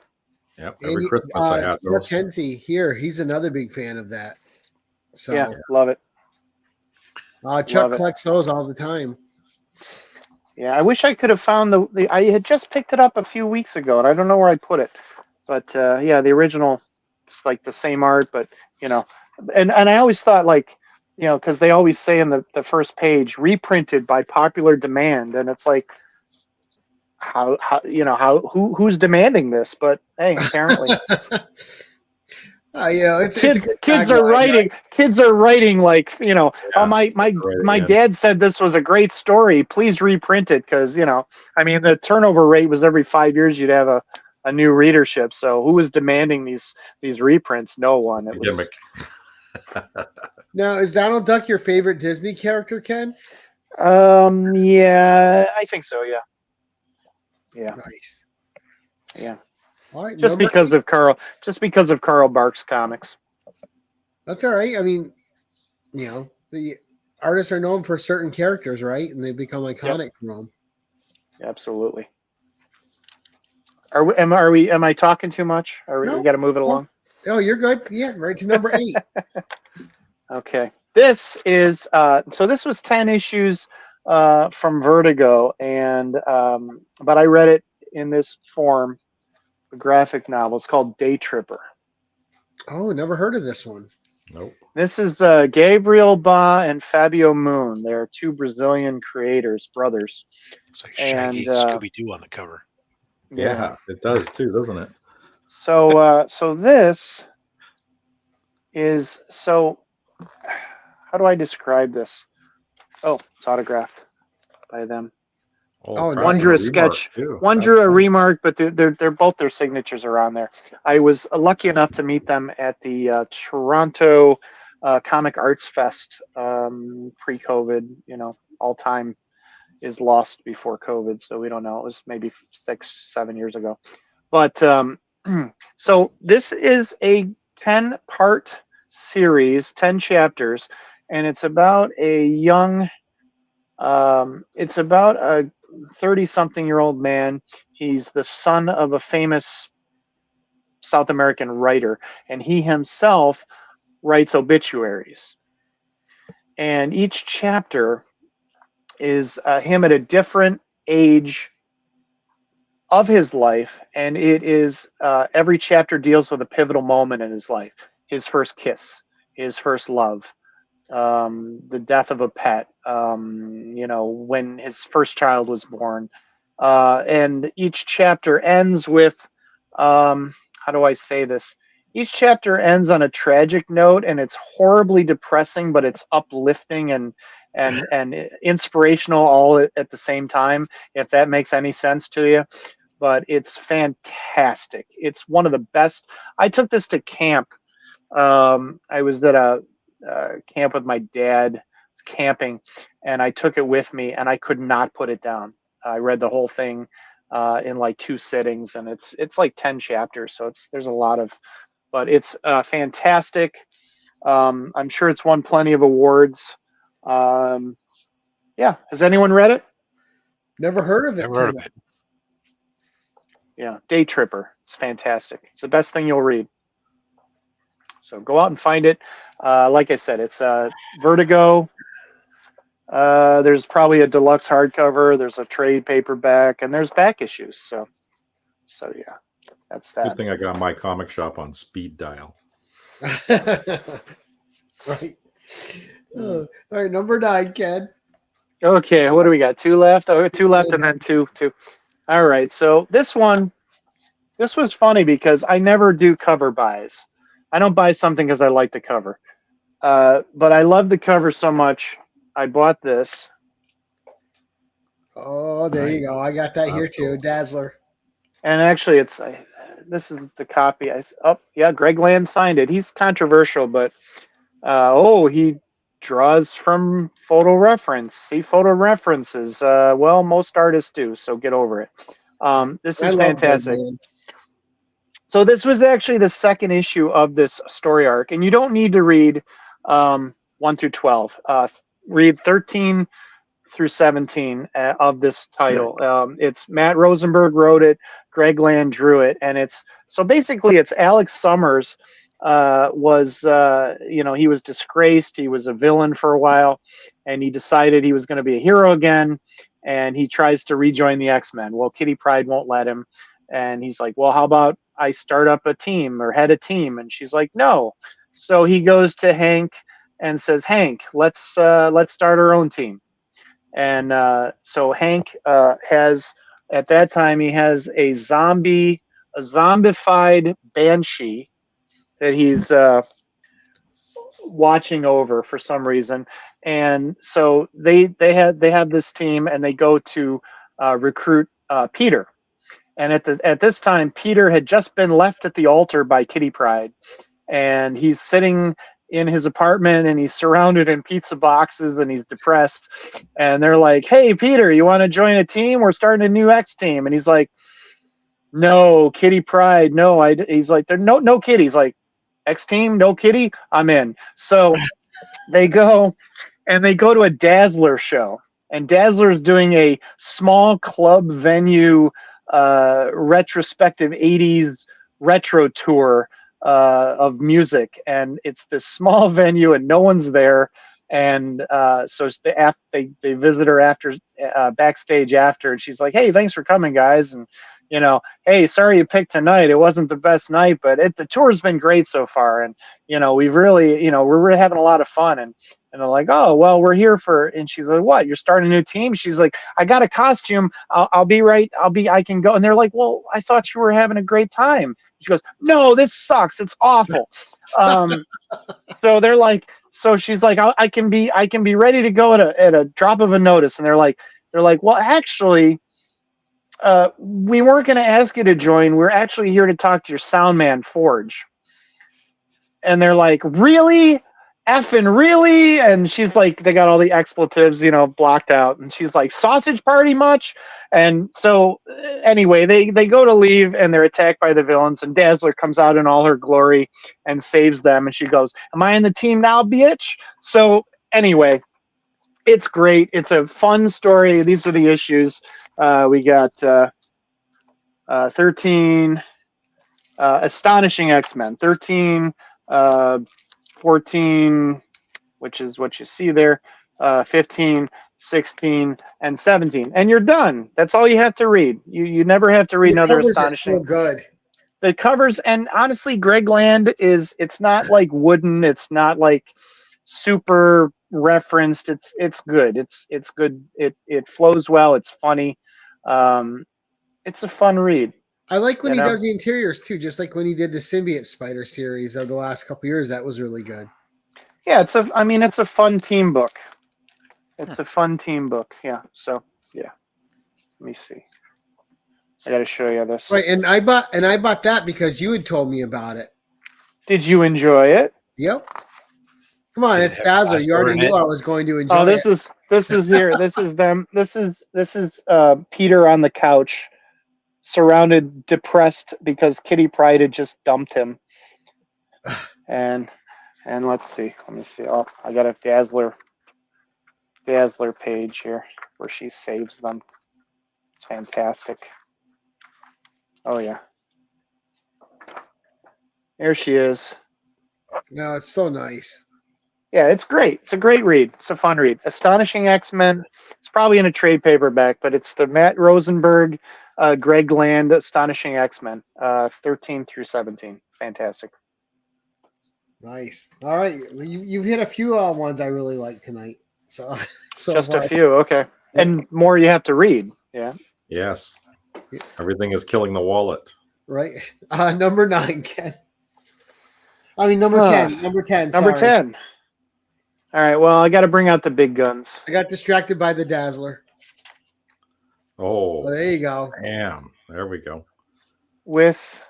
S2: Yep. Every Christmas I had those.
S1: Kenzie here, he's another big fan of that. So
S3: yeah, love it.
S1: Chuck collects those all the time.
S3: Yeah, I wish I could have found the. I had just picked it up a few weeks ago, and I don't know where I put it. But the original, it's like the same art, but and I always thought because they always say in the first page, reprinted by popular demand, and it's like, who's demanding this? But hey, apparently. Kids are writing. Right? Kids are writing like my dad said this was a great story. Please reprint it because the turnover rate was every 5 years you'd have a new readership. So who was demanding these reprints? No one. It was.
S1: Now, is Donald Duck your favorite Disney character, Ken?
S3: Yeah, I think so. Yeah. Yeah.
S1: Nice.
S3: Yeah.
S1: All right,
S3: just because of Carl Barks comics.
S1: That's all right. I mean, the artists are known for certain characters, right? And they become iconic from them.
S3: Absolutely. Am I talking too much? We got to move it along?
S1: Oh, you're good. Yeah, right to number 8.
S3: Okay. This is so this was 10 issues from Vertigo, and but I read it in this form. A graphic novel. It's called Day Tripper.
S1: Oh, never heard of this one.
S2: Nope.
S3: This is Gabriel Ba and Fabio Moon. They're 2 Brazilian creators, brothers.
S4: It's like Shaggy and Scooby-Doo on the cover.
S2: Yeah, it does too, doesn't it?
S3: So, this is how do I describe this? Oh, it's autographed by them. One drew a sketch. One drew a remark, but they're both their signatures are on there. I was lucky enough to meet them at the Toronto Comic Arts Fest pre-COVID. All time is lost before COVID, so we don't know. It was maybe 6-7 years ago. But so this is a 10-part series, 10 chapters, and it's about a young. It's about a 30-something-year-old man. He's the son of a famous South American writer, and he himself writes obituaries. And each chapter is him at a different age of his life, and it is every chapter deals with a pivotal moment in his life: his first kiss, his first love, the death of a pet, when his first child was born. And each chapter ends with, how do I say this? Each chapter ends on a tragic note, and it's horribly depressing, but it's uplifting and inspirational all at the same time, if that makes any sense to you. But it's fantastic. It's one of the best. I took this to camp. I was at a camp with my dad, camping, and I took it with me, and I could not put it down. I read the whole thing in like 2 sittings, and it's like 10 chapters, so there's a lot of, but it's fantastic. I'm sure it's won plenty of awards. Yeah, has anyone read it?
S1: Never heard of it.
S4: Never heard of it.
S3: Yeah, Day Tripper. It's fantastic. It's the best thing you'll read. So go out and find it. Like I said, it's Vertigo. There's probably a deluxe hardcover. There's a trade paperback, and there's back issues. So yeah, that's that.
S2: Good thing I got my comic shop on speed dial.
S1: Right. All right, number 9, Ken.
S3: Okay, what do we got? 2 left. Oh, 2 left, and then two. All right. So this was funny because I never do cover buys. I don't buy something because I like the cover. But I love the cover so much, I bought this.
S1: Oh, there you go. I got that here too. Dazzler.
S3: And actually, this is the copy. Yeah, Greg Land signed it. He's controversial, but he draws from photo reference. See photo references. Well, most artists do, so get over it. This is fantastic. So this was actually the second issue of this story arc, and you don't need to read 1 through 12. Read 13 through 17 of this title. It's Matt Rosenberg wrote it, Greg Land drew it, and it's Alex Summers he was disgraced. He was a villain for a while, and he decided he was going to be a hero again, and he tries to rejoin the X-Men. Well, Kitty Pryde won't let him, and he's like, well, how about I start up a team or head a team? And she's like, no. So he goes to Hank and says, Hank, let's start our own team. And so Hank has, at that time, he has a zombified banshee that he's watching over for some reason. And so they have this team, and they go to recruit Peter. And at this time, Peter had just been left at the altar by Kitty Pryde, and he's sitting in his apartment, and he's surrounded in pizza boxes, and he's depressed. And they're like, hey, Peter, you want to join a team? We're starting a new X team. And he's like, no, Kitty Pryde, no. He's like, there's no Kitty. He's like, X team, no Kitty, I'm in. So they go to a Dazzler show, and Dazzler's doing a small club venue retrospective 80s retro tour of music, and it's this small venue and no one's there. And so they visit her after backstage after, and she's like, hey, thanks for coming, guys. And hey, sorry you picked tonight. It wasn't the best night, but the tour's been great so far. And, we've really, we're really having a lot of fun. And they're like, oh, well, we're here and she's like, what? You're starting a new team? She's like, I got a costume. I'll be right. I can go. And they're like, well, I thought you were having a great time. She goes, no, this sucks. It's awful. So they're like, so she's like, I can be ready to go at a drop of a notice. And they're like, well, actually, we weren't going to ask you to join. We're actually here to talk to your sound man, Forge. And they're like, really? Effing really? And she's like, they got all the expletives, blocked out. And she's like, sausage party much? And so anyway, they go to leave, and they're attacked by the villains, and Dazzler comes out in all her glory and saves them. And she goes, am I in the team now, bitch? So anyway, it's great. It's a fun story. These are the issues. We got 13 Astonishing X-Men, 13 14, which is what you see there, 15, 16, and 17. And you're done. That's all you have to read. You never have to read another Astonishing.
S1: So good.
S3: The covers, and honestly, Greg Land it's not like wooden. It's not like super referenced. It's good. It's good. It flows well. It's funny. It's a fun read.
S1: I like when he does the interiors too, just like when he did the Symbiote Spider series of the last couple years. That was really good.
S3: Yeah, it's a fun team book. It's a fun team book. Yeah. So yeah. Let me see. I got to show you this.
S1: Right, and I bought that because you had told me about it.
S3: Did you enjoy it?
S1: Yep. Come on, it's Dazzler. You already knew I was going to enjoy it.
S3: This is here. This is them. This is Peter on the couch surrounded, depressed because Kitty Pryde had just dumped him. And let's see. Let me see. Oh, I got a Dazzler page here where she saves them. It's fantastic. Oh yeah. There she is.
S1: No, it's so nice.
S3: Yeah, it's great. It's a great read. It's a fun read. Astonishing X-Men. It's probably in a trade paperback, but it's the Matt Rosenberg, Greg Land Astonishing X-Men, 13 through 17. Fantastic.
S1: Nice. All right, you've hit a few ones I really like tonight. So
S3: Just a few, okay. Yeah. And more you have to read. Yeah.
S2: Yes. Everything is killing the wallet.
S1: Right. Number 9, Ken. I mean, number 10. Number 10.
S3: Number
S1: sorry.
S3: 10. All right. Well, I got to bring out the big guns.
S1: I got distracted by the Dazzler.
S2: Oh,
S1: well, there you go.
S2: Damn. There we go.
S3: With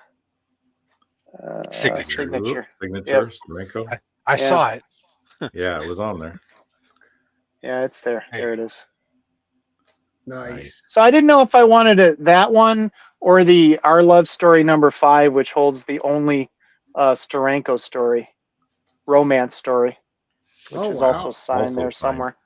S4: signature.
S2: Signature. Yep.
S4: I saw it.
S2: Yeah, it was on there.
S3: Yeah, it's there. Hey. There it is.
S1: Nice.
S3: So I didn't know if I wanted that one or the Our Love Story number 5, which holds the only Steranko story, romance story, which is also signed there somewhere.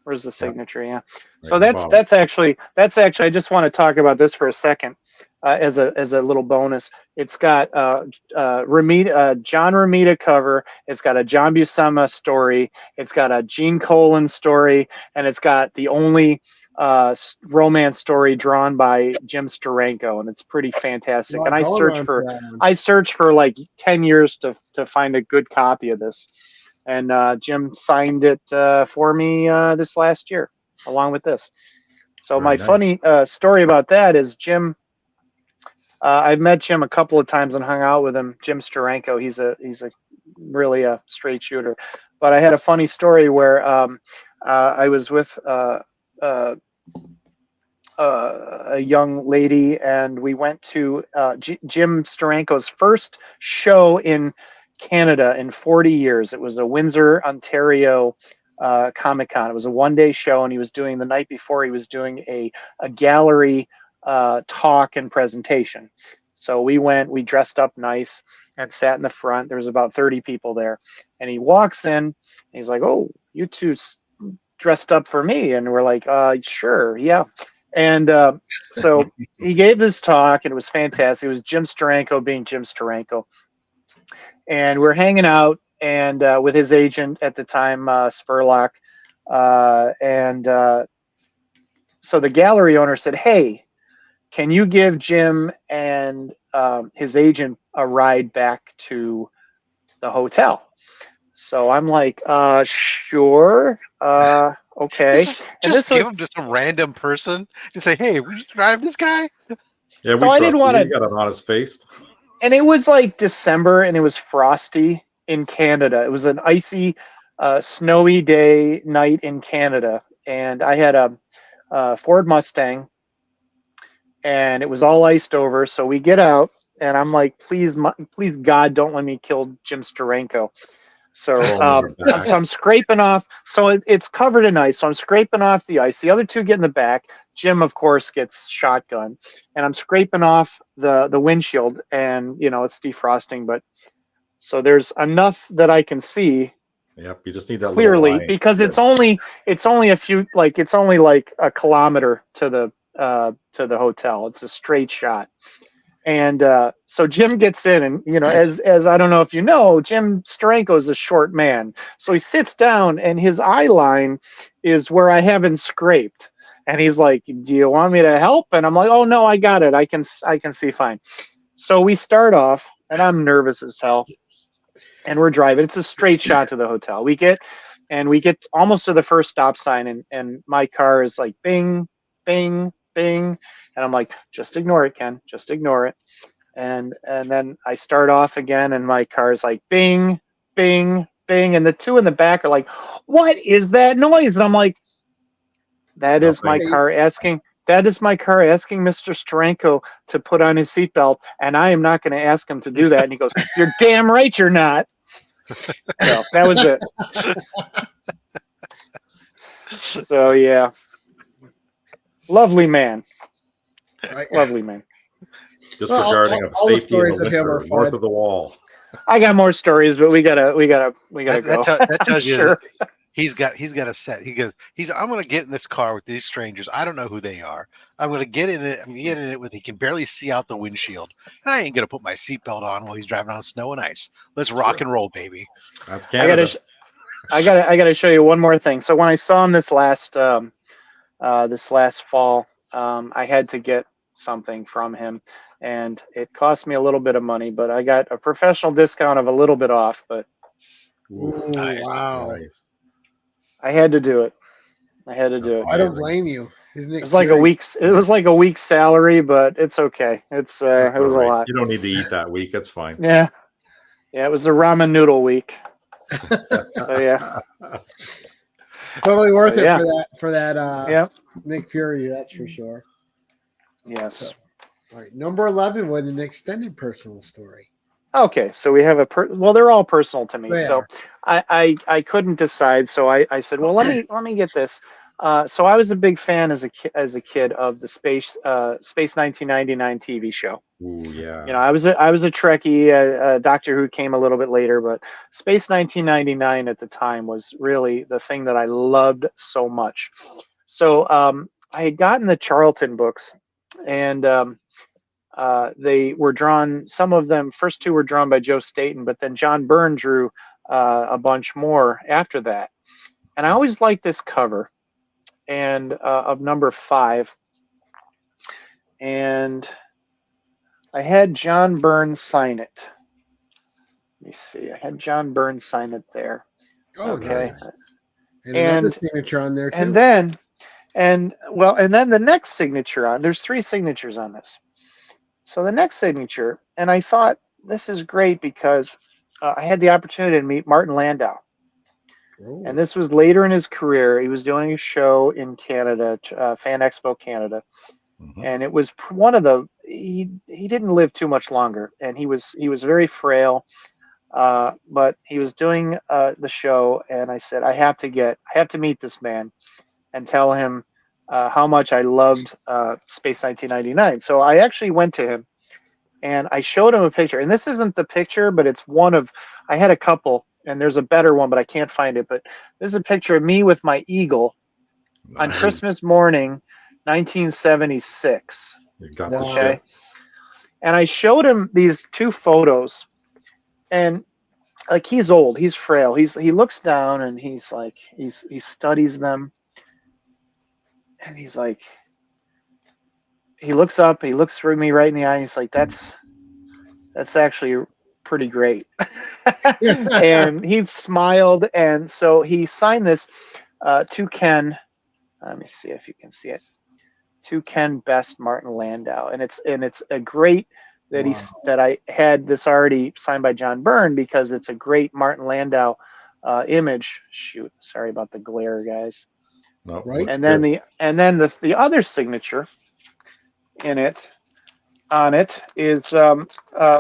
S3: Where's the signature? Yeah. So that's actually I just want to talk about this for a second as a little bonus. It's got John Romita cover. It's got a John Buscema story. It's got a Gene Colan story, and it's got the only romance story drawn by Jim Steranko, and it's pretty fantastic. And I searched for like 10 years to find a good copy of this, and Jim signed it for me this last year along with this. So my funny story about that is Jim. I've met Jim a couple of times and hung out with him. Jim Steranko, he's a really a straight shooter. But I had a funny story where I was with a young lady, and we went to Jim Steranko's first show in Canada in 40 years. It was a Windsor, Ontario Comic-Con. It was a one-day show, and he was doing the night before. He was doing a gallery talk and presentation. So we dressed up nice and sat in the front. There was about 30 people there, and he walks in and he's like, "Oh, you two dressed up for me?" And we're like, "Sure, yeah." And so he gave this talk, and it was fantastic. It was Jim Steranko being Jim Steranko, and we're hanging out and with his agent at the time, Spurlock, and so the gallery owner said, "Hey, can you give Jim and his agent a ride back to the hotel?" So I'm like, sure, okay.
S4: Just give him to some random person to say, "Hey, will you drive this guy?"
S2: Yeah,
S3: so I didn't want to.
S2: Got an honest face.
S3: And it was like December, and it was frosty in Canada. It was an icy, snowy night in Canada, and I had a Ford Mustang, and it was all iced over. So we get out, and I'm like, please God, don't let me kill Jim Steranko. So, so I'm scraping off. So it's covered in ice. So I'm scraping off the ice. The other two get in the back. Jim, of course, gets shotgun, and I'm scraping off the windshield, and it's defrosting. But so there's enough that I can see.
S2: Yep, you just need that
S3: clearly because it's only a few, like it's only like a kilometer to the hotel. It's a straight shot. And so Jim gets in, and as I don't know if you know, Jim Steranko is a short man, so he sits down, and his eye line is where I haven't scraped, and he's like, "Do you want me to help?" And I'm like, "Oh no, I got it. I can see fine." So we start off, and I'm nervous as hell, and we're driving. It's a straight shot to the hotel. We get almost to the first stop sign, and my car is like bing, bing, bing. And I'm like, "Just ignore it, Ken. Just ignore it." And then I start off again, and my car is like bing, bing, bing. And the two in the back are like, "What is that noise?" And I'm like, That is my car asking Mr. Steranko to put on his seatbelt, and I am not going to ask him to do that." And he goes, "You're damn right you're not." So that was it. So yeah. Lovely man.
S1: Right.
S3: Lovely man.
S2: Disregarding of
S1: all the
S2: safety in the
S1: stories of him are
S2: winter, north
S1: fun.
S2: of the wall.
S3: I got more stories, but we gotta go.
S4: That tells you
S3: Sure.
S4: that he's got a set. I'm gonna get in this car with these strangers. I don't know who they are. I'm gonna get in it. I'm gonna get in it with he can barely see out the windshield. And I ain't gonna put my seatbelt on while he's driving on snow and ice. Let's rock and roll, baby.
S2: That's Canada.
S3: I gotta show you one more thing. So when I saw him this last fall, I had to get something from him, and it cost me a little bit of money, but I got a professional discount of a little bit off. But
S1: Ooh,
S4: Nice.
S1: wow.
S2: Nice.
S3: I had to do it. I don't
S1: Amazing. Blame you.
S3: It was like a week's salary, but it's okay. It was a lot.
S2: You don't need to eat that week. It's fine.
S3: Yeah. It was a ramen noodle week. So yeah.
S1: Totally worth it for that Nick Fury, that's for sure.
S3: Yes.
S1: So, all right, number 11 with an extended personal story.
S3: Okay, so we have they're all personal to me. So I couldn't decide. So I said, well, let me get this. So I was a big fan as a kid of the Space 1999 TV show.
S2: Ooh, yeah.
S3: I was a Trekkie. Doctor Who came a little bit later, but Space 1999 at the time was really the thing that I loved so much. So I had gotten the Charlton books, and they were drawn. Some of them, first two were drawn by Joe Staton, but then John Byrne drew a bunch more after that. And I always liked this cover, and of number 5, and I had John Byrne sign it. Let me see. I had John Byrne sign it there.
S1: Oh,
S3: okay.
S1: Nice. And another signature on there too.
S3: And then the next signature on. There's 3 signatures on this. So the next signature, and I thought this is great because I had the opportunity to meet Martin Landau.
S1: Oh.
S3: And this was later in his career. He was doing a show in Canada, Fan Expo Canada.
S2: Mm-hmm.
S3: And it was one of the he didn't live too much longer, and he was very frail, but he was doing the show, and I said I have to meet this man and tell him how much I loved Space 1999. So I actually went to him and I showed him a picture, and this isn't the picture, but it's one of, I had a couple, and there's a better one, but I can't find it, but there's a picture of me with my eagle on Christmas morning 1976.
S2: You got the
S3: Okay.
S2: shit.
S3: And I showed him these 2 photos, and like, he's old, he's frail. He looks down and he's like, he studies them, and he's like, he looks up, he looks through me right in the eye, and he's like, that's actually pretty great. And he smiled, and so he signed this to Ken. Let me see if you can see it. To Ken Best, Martin Landau, and it's a great that that I had this already signed by John Byrne, because it's a great Martin Landau image. Shoot, sorry about the glare, guys.
S2: No,
S1: Right.
S3: And then the other signature on it is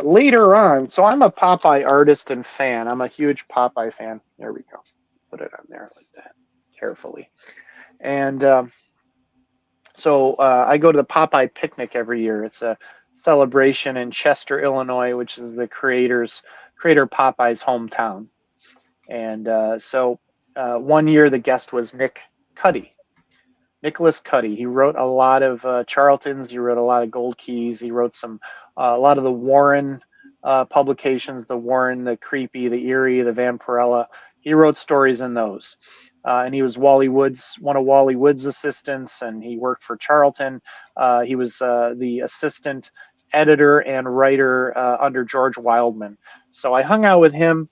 S3: later on. So I'm a Popeye artist and fan. I'm a huge Popeye fan. There we go. Put it on there like that, carefully. And so I go to the Popeye picnic every year. It's a celebration in Chester, Illinois, which is the creator Popeye's hometown. And so one year the guest was Nicholas Cuddy. He wrote a lot of Charltons. He wrote a lot of Gold Keys. He wrote a lot of the Warren publications, the Warren, the Creepy, the Eerie, the Vampirella. He wrote stories in those. And he was one of Wally Wood's assistants, and he worked for Charlton. He was the assistant editor and writer under George Wildman. So I hung out with him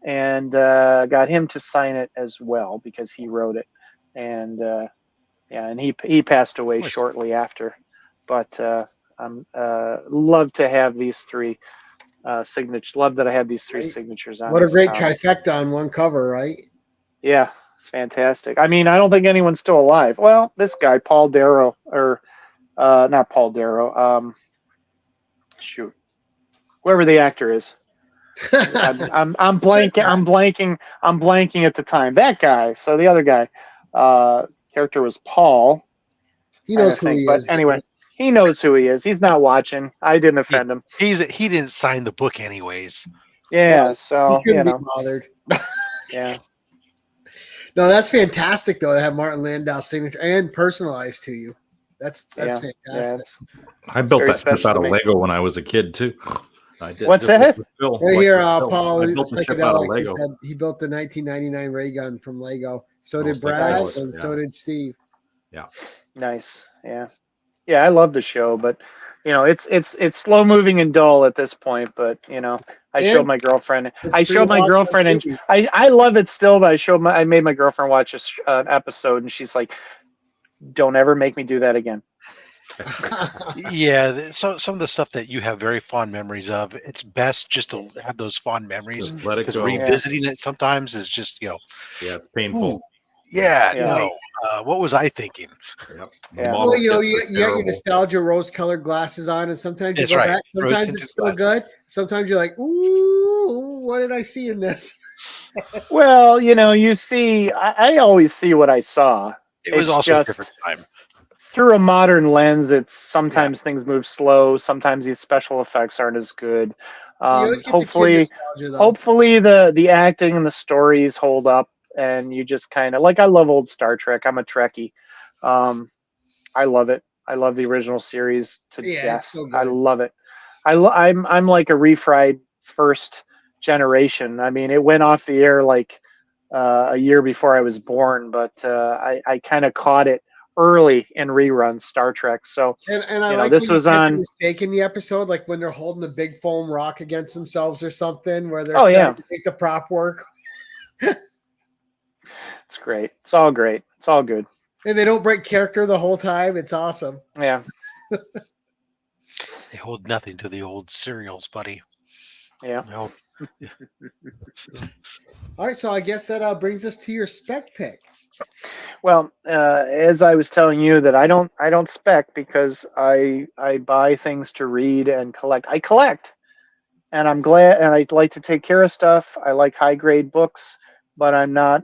S3: and got him to sign it as well, because he wrote it. And and he passed away shortly after. But I'm love to have these 3 signatures. Love that I have these 3 signatures on.
S1: What a great
S3: comic.
S1: trifecta on one cover, right?
S3: Yeah. It's fantastic. I mean, I don't think anyone's still alive. Well, this guy, Paul Darrow, or not Paul Darrow. Shoot, whoever the actor is. I'm blanking at the time. That guy. So the other guy, character was Paul.
S1: He knows who he is.
S3: But anyway, He knows who he is. He's not watching. I didn't offend him.
S4: He didn't sign the book anyways.
S3: Yeah,
S1: Well,
S3: so
S1: he couldn't
S3: you know,
S1: be bothered.
S3: yeah,
S1: No, that's fantastic though to have Martin Landau's signature and personalized to you. That's
S3: yeah,
S1: fantastic.
S2: I built
S3: very
S2: that ship
S3: special
S2: out
S3: to
S2: of
S3: me.
S2: Lego when I was a kid too. I did.
S3: What's
S2: just
S3: that?
S2: with Phil,
S1: Right
S2: like
S1: here,
S2: with Phil.
S1: Paul
S2: I built the ship out of
S1: Psychedelic, he
S2: Lego.
S1: said he built the 1999 ray gun from Lego. So
S2: Oh,
S1: did Brad,
S2: Psychedelic,
S1: and so did Steve.
S3: Nice. Yeah. Yeah, I love the show, but you know, it's slow moving and dull at this point, but you know, I showed
S1: And
S3: my girlfriend.
S1: it's
S3: I
S1: free to
S3: showed my
S1: watch on
S3: girlfriend and
S1: Tubi.
S3: I love it still, but I made my girlfriend watch an episode and she's like, "Don't ever make me do that again."
S4: Yeah, so some of the stuff that you have very fond memories of, it's best just to have those fond memories
S2: Just let it
S4: because
S2: go.
S4: revisiting it sometimes is just,
S2: Yeah, it's painful.
S4: ooh, yeah,
S3: Yeah.
S4: no. What was I thinking?
S2: Yep.
S3: Yeah.
S1: Well, you know,
S2: kits
S1: you
S2: are
S1: got your
S2: terrible.
S1: nostalgia rose-colored glasses on, and sometimes you
S4: That's
S1: go
S4: right.
S1: back. Sometimes
S4: Rose-tinted
S1: it's still
S4: glasses.
S1: good. Sometimes you're like, "Ooh, what did I see in this?"
S3: Well, you know, you see, I always see what I saw.
S4: It was
S3: It's
S4: also a
S3: just
S4: different time.
S3: through a modern lens. It's sometimes things move slow. Sometimes these special effects aren't as good.
S1: You always get the kid nostalgia, though.
S3: Hopefully the acting and the stories hold up, and you just kind of like. I love old Star Trek. I'm a Trekkie. I love it. I love the original series to
S1: Yeah,
S3: death.
S1: it's so
S3: I
S1: good.
S3: love it. I'm like a refried first generation. I mean, it went off the air like a year before I was born, but I kind of caught it early in reruns Star Trek. So
S1: And I
S3: you know,
S1: like
S3: this
S1: when you
S3: was
S1: get the
S3: on.
S1: mistake in the episode, like when they're holding a big foam rock against themselves or something, where they're
S3: Oh
S1: trying
S3: yeah,
S1: to make the prop work,
S3: it's great. It's all great. It's all good.
S1: and they don't break character the whole time. It's awesome.
S3: Yeah,
S4: They hold nothing to the old cereals, buddy.
S3: yeah.
S4: No.
S1: All right, so I guess that brings us to your spec pick.
S3: Well, as I was telling you that I don't spec because I buy things to read and collect. I collect, and I'm glad, and I like to take care of stuff. I like high grade books, but I'm not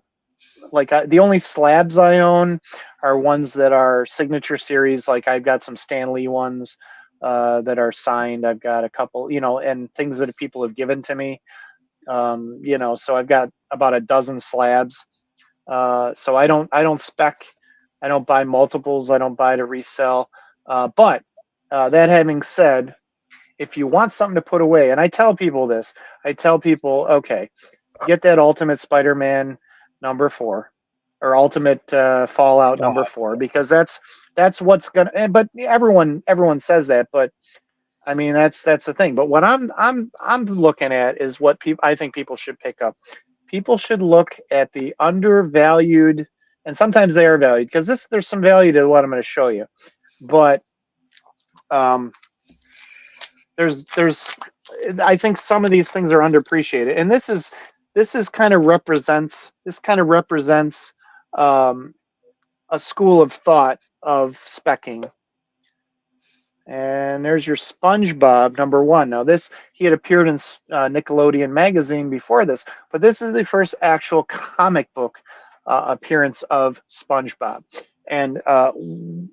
S3: like the only slabs I own are ones that are signature series. Like I've got some Stanley ones that are signed. I've got a couple, you know, and things that people have given to me. You know, so I've got about a dozen slabs. So I don't spec. I don't buy multiples. I don't buy to resell. But that having said, if you want something to put away, and I tell people this, I tell people, okay, get that Ultimate Spider-Man #4 or Ultimate Fallout #4 because that's what's gonna. But everyone says that, but I mean that's the thing. But what I'm looking at is what I think people should pick up. People should look at the undervalued, and sometimes they are valued because there's some value to what I'm going to show you, but there's I think some of these things are underappreciated, and this kind of represents a school of thought of specking. And there's your SpongeBob #1. Now he had appeared in Nickelodeon magazine before this, but this is the first actual comic book appearance of SpongeBob, and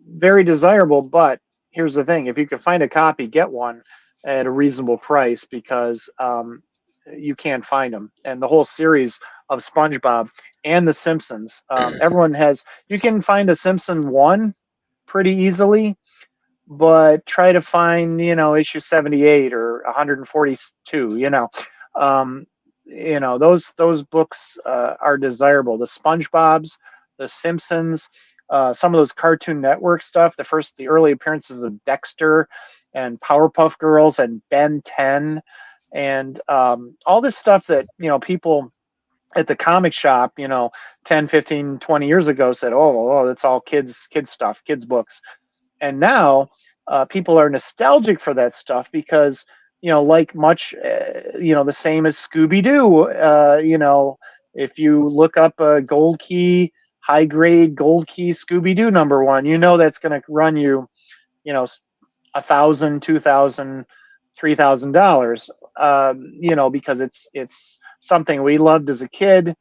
S3: very desirable. But here's the thing: if you can find a copy, get one at a reasonable price because you can't find them. And the whole series of SpongeBob and The Simpsons, you can find a Simpson 1 pretty easily, but try to find, you know, issue 78 or 142, those books are desirable. The SpongeBob's, the Simpsons, some of those Cartoon Network stuff, the early appearances of Dexter and Powerpuff Girls and Ben 10 and all this stuff that, you know, people at the comic shop, 10, 15, 20 years ago said, oh, that's all kids stuff, kids books. And now people are nostalgic for that stuff because, like much, the same as Scooby-Doo. If you look up a gold key, high grade gold key Scooby-Doo #1, that's going to run you, $1,000, $2,000, $3,000. Because it's something we loved as a kid.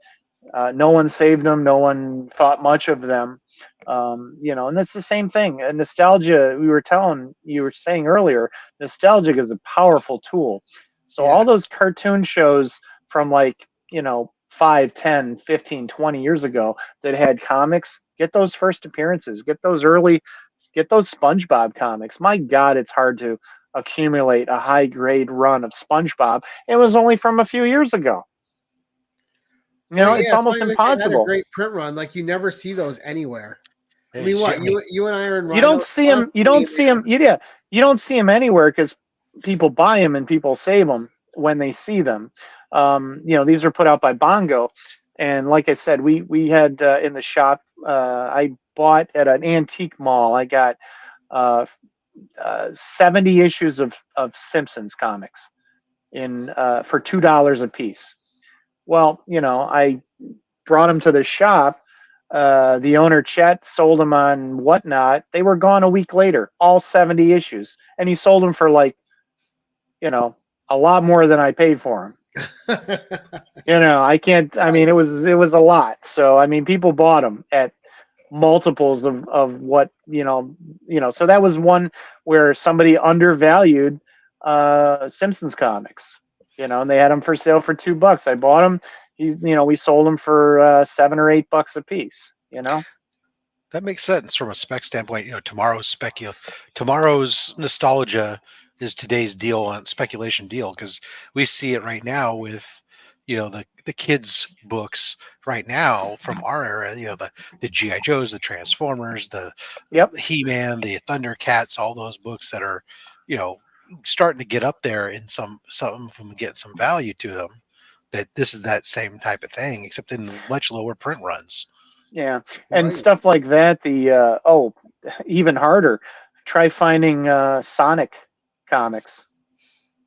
S3: No one saved them. No one thought much of them. And that's the same thing. Nostalgia, you were saying earlier, nostalgia is a powerful tool. So all those cartoon shows from 5, 10, 15, 20 years ago that had comics, get those first appearances, get those SpongeBob comics. My God, it's hard to accumulate a high grade run of SpongeBob. It was only from a few years ago. It's almost impossible.
S1: Had a great print run. Like, you never see those anywhere.
S4: Hey,
S1: I mean, what you and I are in.
S3: You don't see them. You don't see them. Yeah, you don't see them anywhere because people buy them and people save them when they see them. These are put out by Bongo, and like I said, we had in the shop. I bought at an antique mall. I got 70 issues of Simpsons comics for $2 a piece. Well, I brought them to the shop. The owner, Chet, sold them on Whatnot. They were gone a week later, all 70 issues. And he sold them for a lot more than I paid for them. It was a lot. So, I mean, people bought them at multiples of what, so that was one where somebody undervalued Simpsons comics, and they had them for sale for $2. I bought them. We sold them for $7 or $8 a piece.
S4: That makes sense from a spec standpoint. Tomorrow's nostalgia is today's deal on speculation deal, because we see it right now with the kids books right now from our era. The GI Joes, the Transformers, the He-Man, the Thundercats, all those books that are starting to get up there, and some of them get some value to them. That this is that same type of thing, except in much lower print runs.
S3: Yeah, and stuff like that. Even harder. Try finding Sonic comics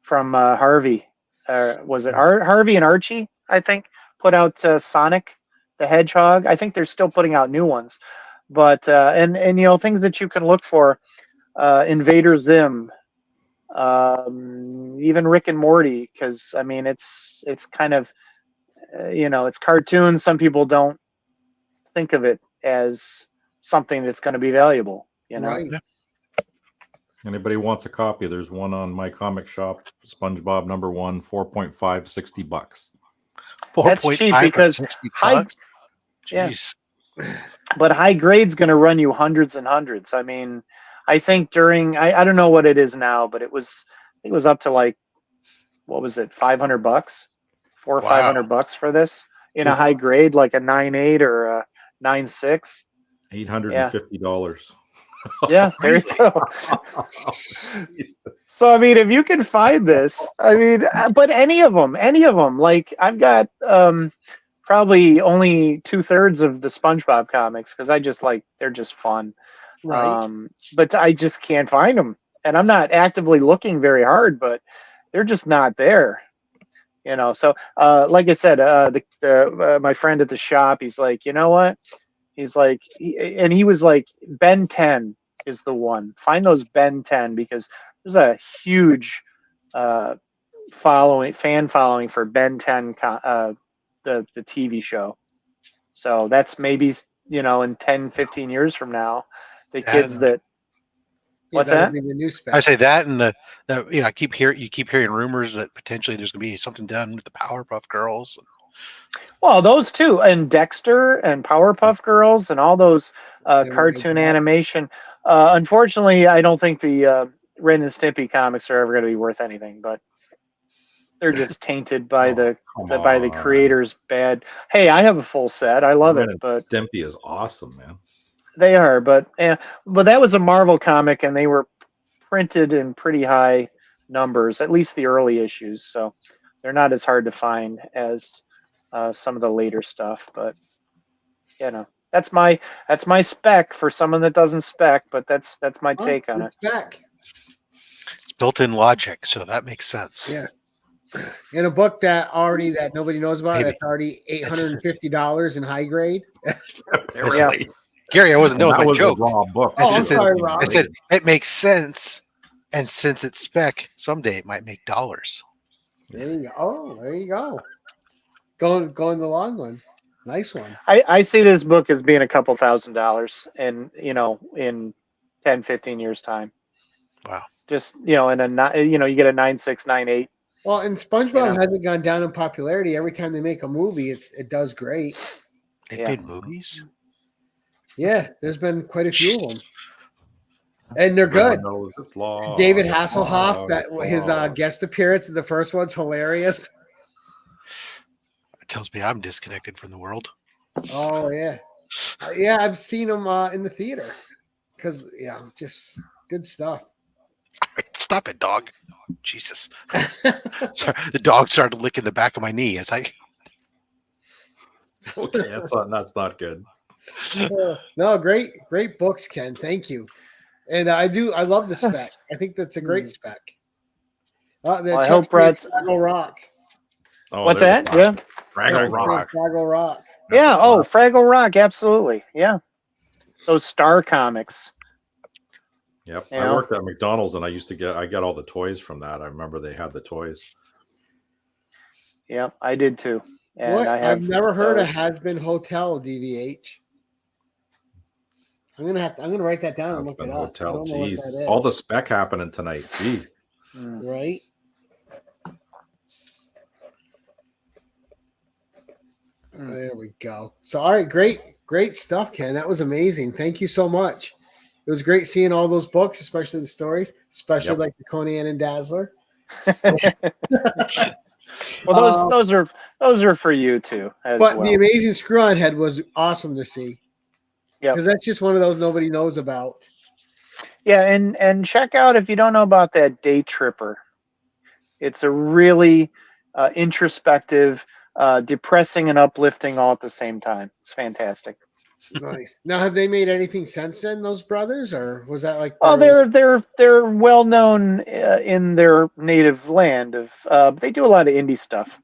S3: from Harvey. Was it Harvey and Archie? I think put out Sonic the Hedgehog. I think they're still putting out new ones, but and things that you can look for. Invader Zim. Even Rick and Morty, because I mean it's kind of it's cartoons. Some people don't think of it as something that's going to be valuable.
S1: Right.
S2: Anybody wants a copy? There's one on my comic shop. SpongeBob #1, 4.5, $60.
S3: That's cheap because
S4: Jeez.
S3: But high grade's going to run you hundreds and hundreds. I mean, I think during I don't know what it is now, but I think it was up to what was it, $500, $400 or $500 for this in a high grade, like a 9.8 or a 9.6.
S2: $850.
S3: Yeah, there you go. So I mean, if you can find this, but any of them, like I've got probably only 2/3 of the SpongeBob comics because they're just fun.
S1: Right.
S3: But I just can't find them, and I'm not actively looking very hard, but they're just not there. So like I said, my friend at the shop, he's like, you know what? He's like, he was like, Ben 10 is the one. Find those Ben 10 because there's a huge fan following for Ben 10, the TV show. So that's maybe in 10, 15 years from now, the kids that. What's that?
S1: Be the new spec.
S4: I say that, and I keep hearing rumors that potentially there's going to be something done with the Powerpuff Girls.
S3: Well, those too, and Dexter and Powerpuff Girls and all those cartoon animation. Unfortunately, I don't think the Ren and Stimpy comics are ever going to be worth anything, but they're just tainted by the creators' bad. Hey, I have a full set. I love it, but
S2: Stimpy is awesome, man.
S3: They are, but that was a Marvel comic, and they were printed in pretty high numbers, at least the early issues. So they're not as hard to find as some of the later stuff. But that's my spec for someone that doesn't spec. But that's my take on it.
S1: Spec.
S4: It's built-in logic, so that makes sense.
S1: Yeah. In a book that nobody knows about, that's already $850 in high grade.
S2: Apparently.
S4: Gary, I wasn't doing my joke.
S2: A raw book.
S1: I'm sorry, Rob.
S4: I said it makes sense, and since it's spec, someday it might make dollars.
S1: There you go. Oh, there you go. Going the long one. Nice one.
S3: I see this book as being a couple $1,000s and, in 10, 15 years time.
S4: Wow.
S3: Just, in you get a 9.6, 9.8.
S1: Well, and SpongeBob hasn't gone down in popularity. Every time they make a movie, it does great.
S4: They made movies?
S1: Yeah, there's been quite a few of them. And they're good. David Hasselhoff, his guest appearance in the first one's hilarious.
S4: It tells me I'm disconnected from the world.
S1: Oh, yeah. Yeah, I've seen him in the theater. Because, just good stuff.
S4: Stop it, dog. Jesus. Sorry, the dog started licking the back of my knee. It's like,
S2: okay, that's not good.
S1: No, great books, Ken. Thank you. And I love the spec. I think that's a great spec.
S3: I hope Brett
S1: Fraggle Rock.
S3: Oh, what's that? Yeah.
S2: Fraggle Rock.
S1: Fraggle Rock.
S3: Yeah. Oh, Fraggle Rock. Absolutely. Yeah. Those Star comics.
S2: Yep. I worked at McDonald's and I got all the toys from that. I remember they had the toys.
S3: Yeah, I did too. And
S1: I've never heard of Has Been Hotel DVH. I'm gonna write that down and look it up.
S2: Hotel. Jeez. All the spec happening tonight. Gee.
S1: Right. There we go. So all right, great stuff, Ken. That was amazing. Thank you so much. It was great seeing all those books, especially the stories, especially like the Conan and Dazzler.
S3: Well, those are for you too. But
S1: the Amazing Screw-On Head was awesome to see.
S3: Yeah,
S1: because that's just one of those nobody knows about.
S3: Yeah, and check out if you don't know about that Day Tripper. It's a really introspective, depressing and uplifting all at the same time. It's fantastic.
S1: Nice. Now, have they made anything since then, those brothers, or was that like?
S3: They're well known in their native land. They do a lot of indie stuff.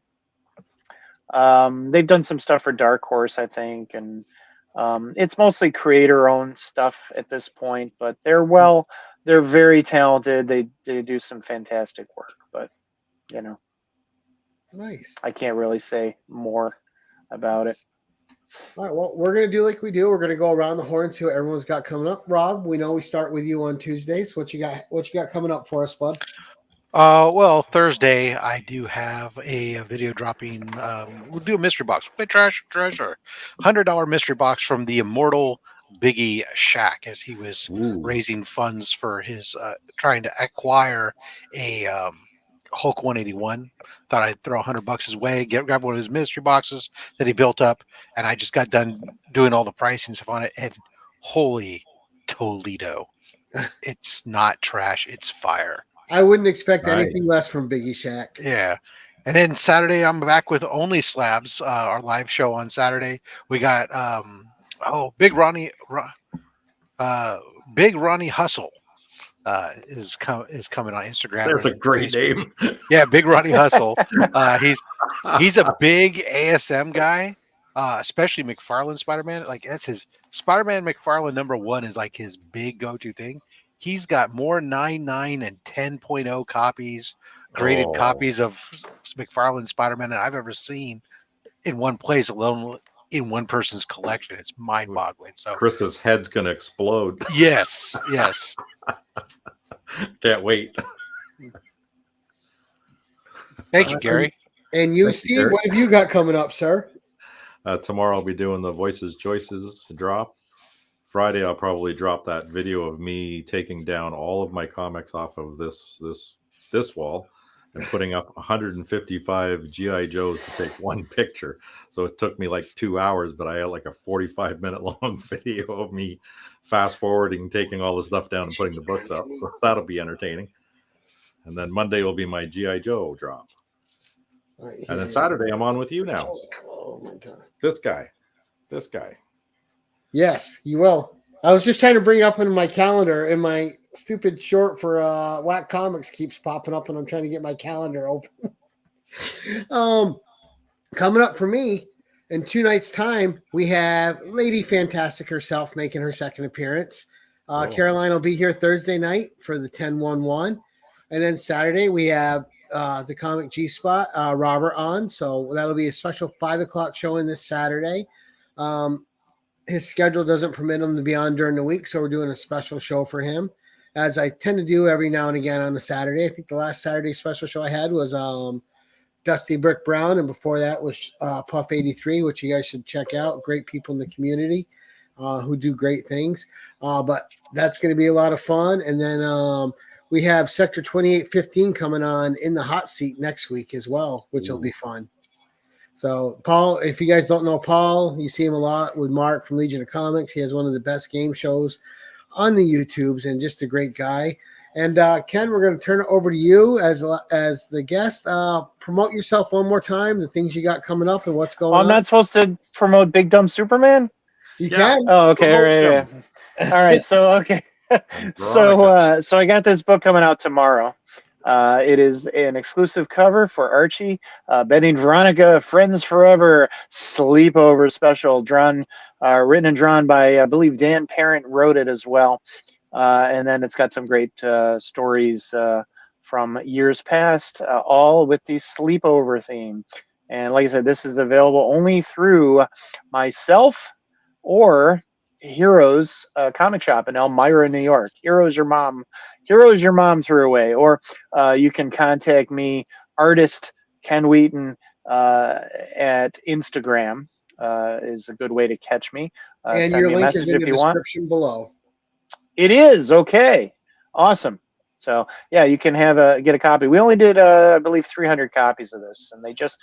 S3: They've done some stuff for Dark Horse, I think, and it's mostly creator-owned stuff at this point. But they're very talented. They do some fantastic work. But
S1: nice.
S3: I can't really say more about it.
S1: All right, well, we're going to do like we do. We're going to go around the horn and see what everyone's got coming up. Rob, we know we start with you on Tuesdays. What you got coming up for us, bud?
S4: Well, Thursday I do have a video dropping. We'll do a mystery box. Play treasure. $100 mystery box from the immortal Biggie Shack, as he was raising funds for his trying to acquire a Hulk 181. Thought I'd throw $100 his way, grab one of his mystery boxes that he built up, and I just got done doing all the pricing stuff on it. And holy Toledo, it's not trash; it's fire.
S1: I wouldn't expect anything less from Biggie Shack.
S4: Yeah, and then Saturday I'm back with Only Slabs, our live show on Saturday. We got Big Ronnie Hustle. Is coming on Instagram.
S2: That's a great name.
S4: Yeah, Big Ronnie Hustle. He's a big ASM guy, especially McFarlane Spider-Man. Like that's his Spider-Man McFarlane #1 is like his big go-to thing. He's got more 9.9 and 10.0 copies, graded copies of McFarlane Spider-Man than I've ever seen in one place, alone in one person's collection. It's mind-boggling. So
S2: Chris's head's gonna explode.
S4: Yes.
S2: Can't wait.
S4: Thank you, Gary.
S1: And you, Steve, what have you got coming up, sir?
S2: Tomorrow I'll be doing the Voices Choices drop. Friday I'll probably drop that video of me taking down all of my comics off of this wall and putting up 155 G.I. Joes to take one picture. So it took me like 2 hours, but I had like a 45-minute long video of me fast forwarding, taking all the stuff down and putting the books up. So that'll be entertaining. And then Monday will be my G.I. Joe drop. Right, and then Saturday I'm on with you now.
S1: Oh my God.
S2: This guy.
S1: Yes, you will. I was just trying to bring it up in my calendar, and my stupid short for Whack Comics keeps popping up, and I'm trying to get my calendar open. Coming up for me in 2 nights' time, we have Lady Fantastic herself making her second appearance. Caroline will be here Thursday night for the 10-1-1. And then Saturday, we have the Comic G Spot, Robert, on. So that'll be a special 5 o'clock showing this Saturday. His schedule doesn't permit him to be on during the week, so we're doing a special show for him, as I tend to do every now and again on the Saturday. I think the last Saturday special show I had was Dusty Brick Brown, and before that was Puff 83, which you guys should check out. Great people in the community who do great things. But that's going to be a lot of fun. And then we have Sector 2815 coming on in the hot seat next week as well, which will be fun. So Paul, if you guys don't know Paul, you see him a lot with Mark from Legion of Comics. He has one of the best game shows on the YouTubes and just a great guy. And Ken, we're going to turn it over to you as the guest. Promote yourself one more time, the things you got coming up and what's going on.
S3: I'm not supposed to promote Big Dumb Superman?
S1: You can.
S3: Oh, okay. All right. Yeah. All right. So, okay. So I got this book coming out tomorrow. It is an exclusive cover for Archie, Betty and Veronica, Friends Forever, Sleepover special, written and drawn by, I believe Dan Parent wrote it as well. And then it's got some great stories from years past, all with the sleepover theme. And like I said, this is available only through myself or Heroes Comic Shop in Elmira, New York. Heroes your mom threw away. Or you can contact me, artist Ken Wheaton, at Instagram is a good way to catch me.
S1: And your link is in the description below.
S3: It is. Okay. Awesome. So yeah, you can get a copy. We only did I believe 300 copies of this, and they just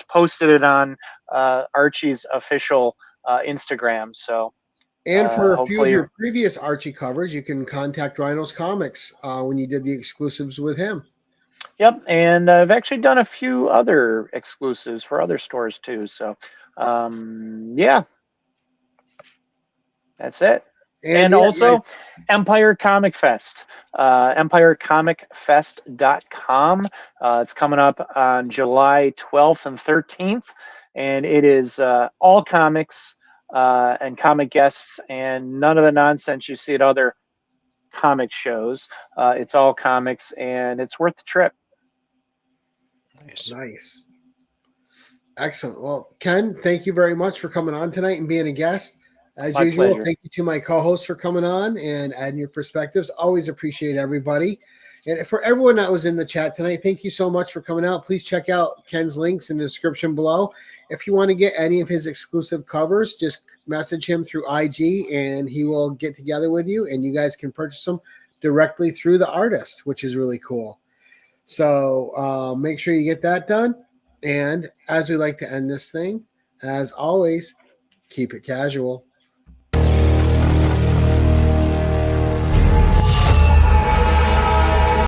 S3: posted it on Archie's official Instagram. So
S1: and for a few of your previous Archie covers, you can contact Rhino's Comics when you did the exclusives with him.
S3: Yep, and I've actually done a few other exclusives for other stores too. So yeah, that's it. And also Empire Comic Fest, empirecomicfest.com. It's coming up on July 12th and 13th, and it is all comics and comic guests and none of the nonsense you see at other comic shows. It's all comics, and it's worth the trip.
S1: Nice. Excellent. Well, Ken, thank you very much for coming on tonight and being a guest. As usual, thank you to my co-hosts for coming on and adding your perspectives. Always appreciate everybody. And for everyone that was in the chat tonight, thank you so much for coming out. Please check out Ken's links in the description below. If you want to get any of his exclusive covers, just message him through IG and he will get together with you and you guys can purchase them directly through the artist, which is really cool. So make sure you get that done. And as we like to end this thing, as always, keep it casual.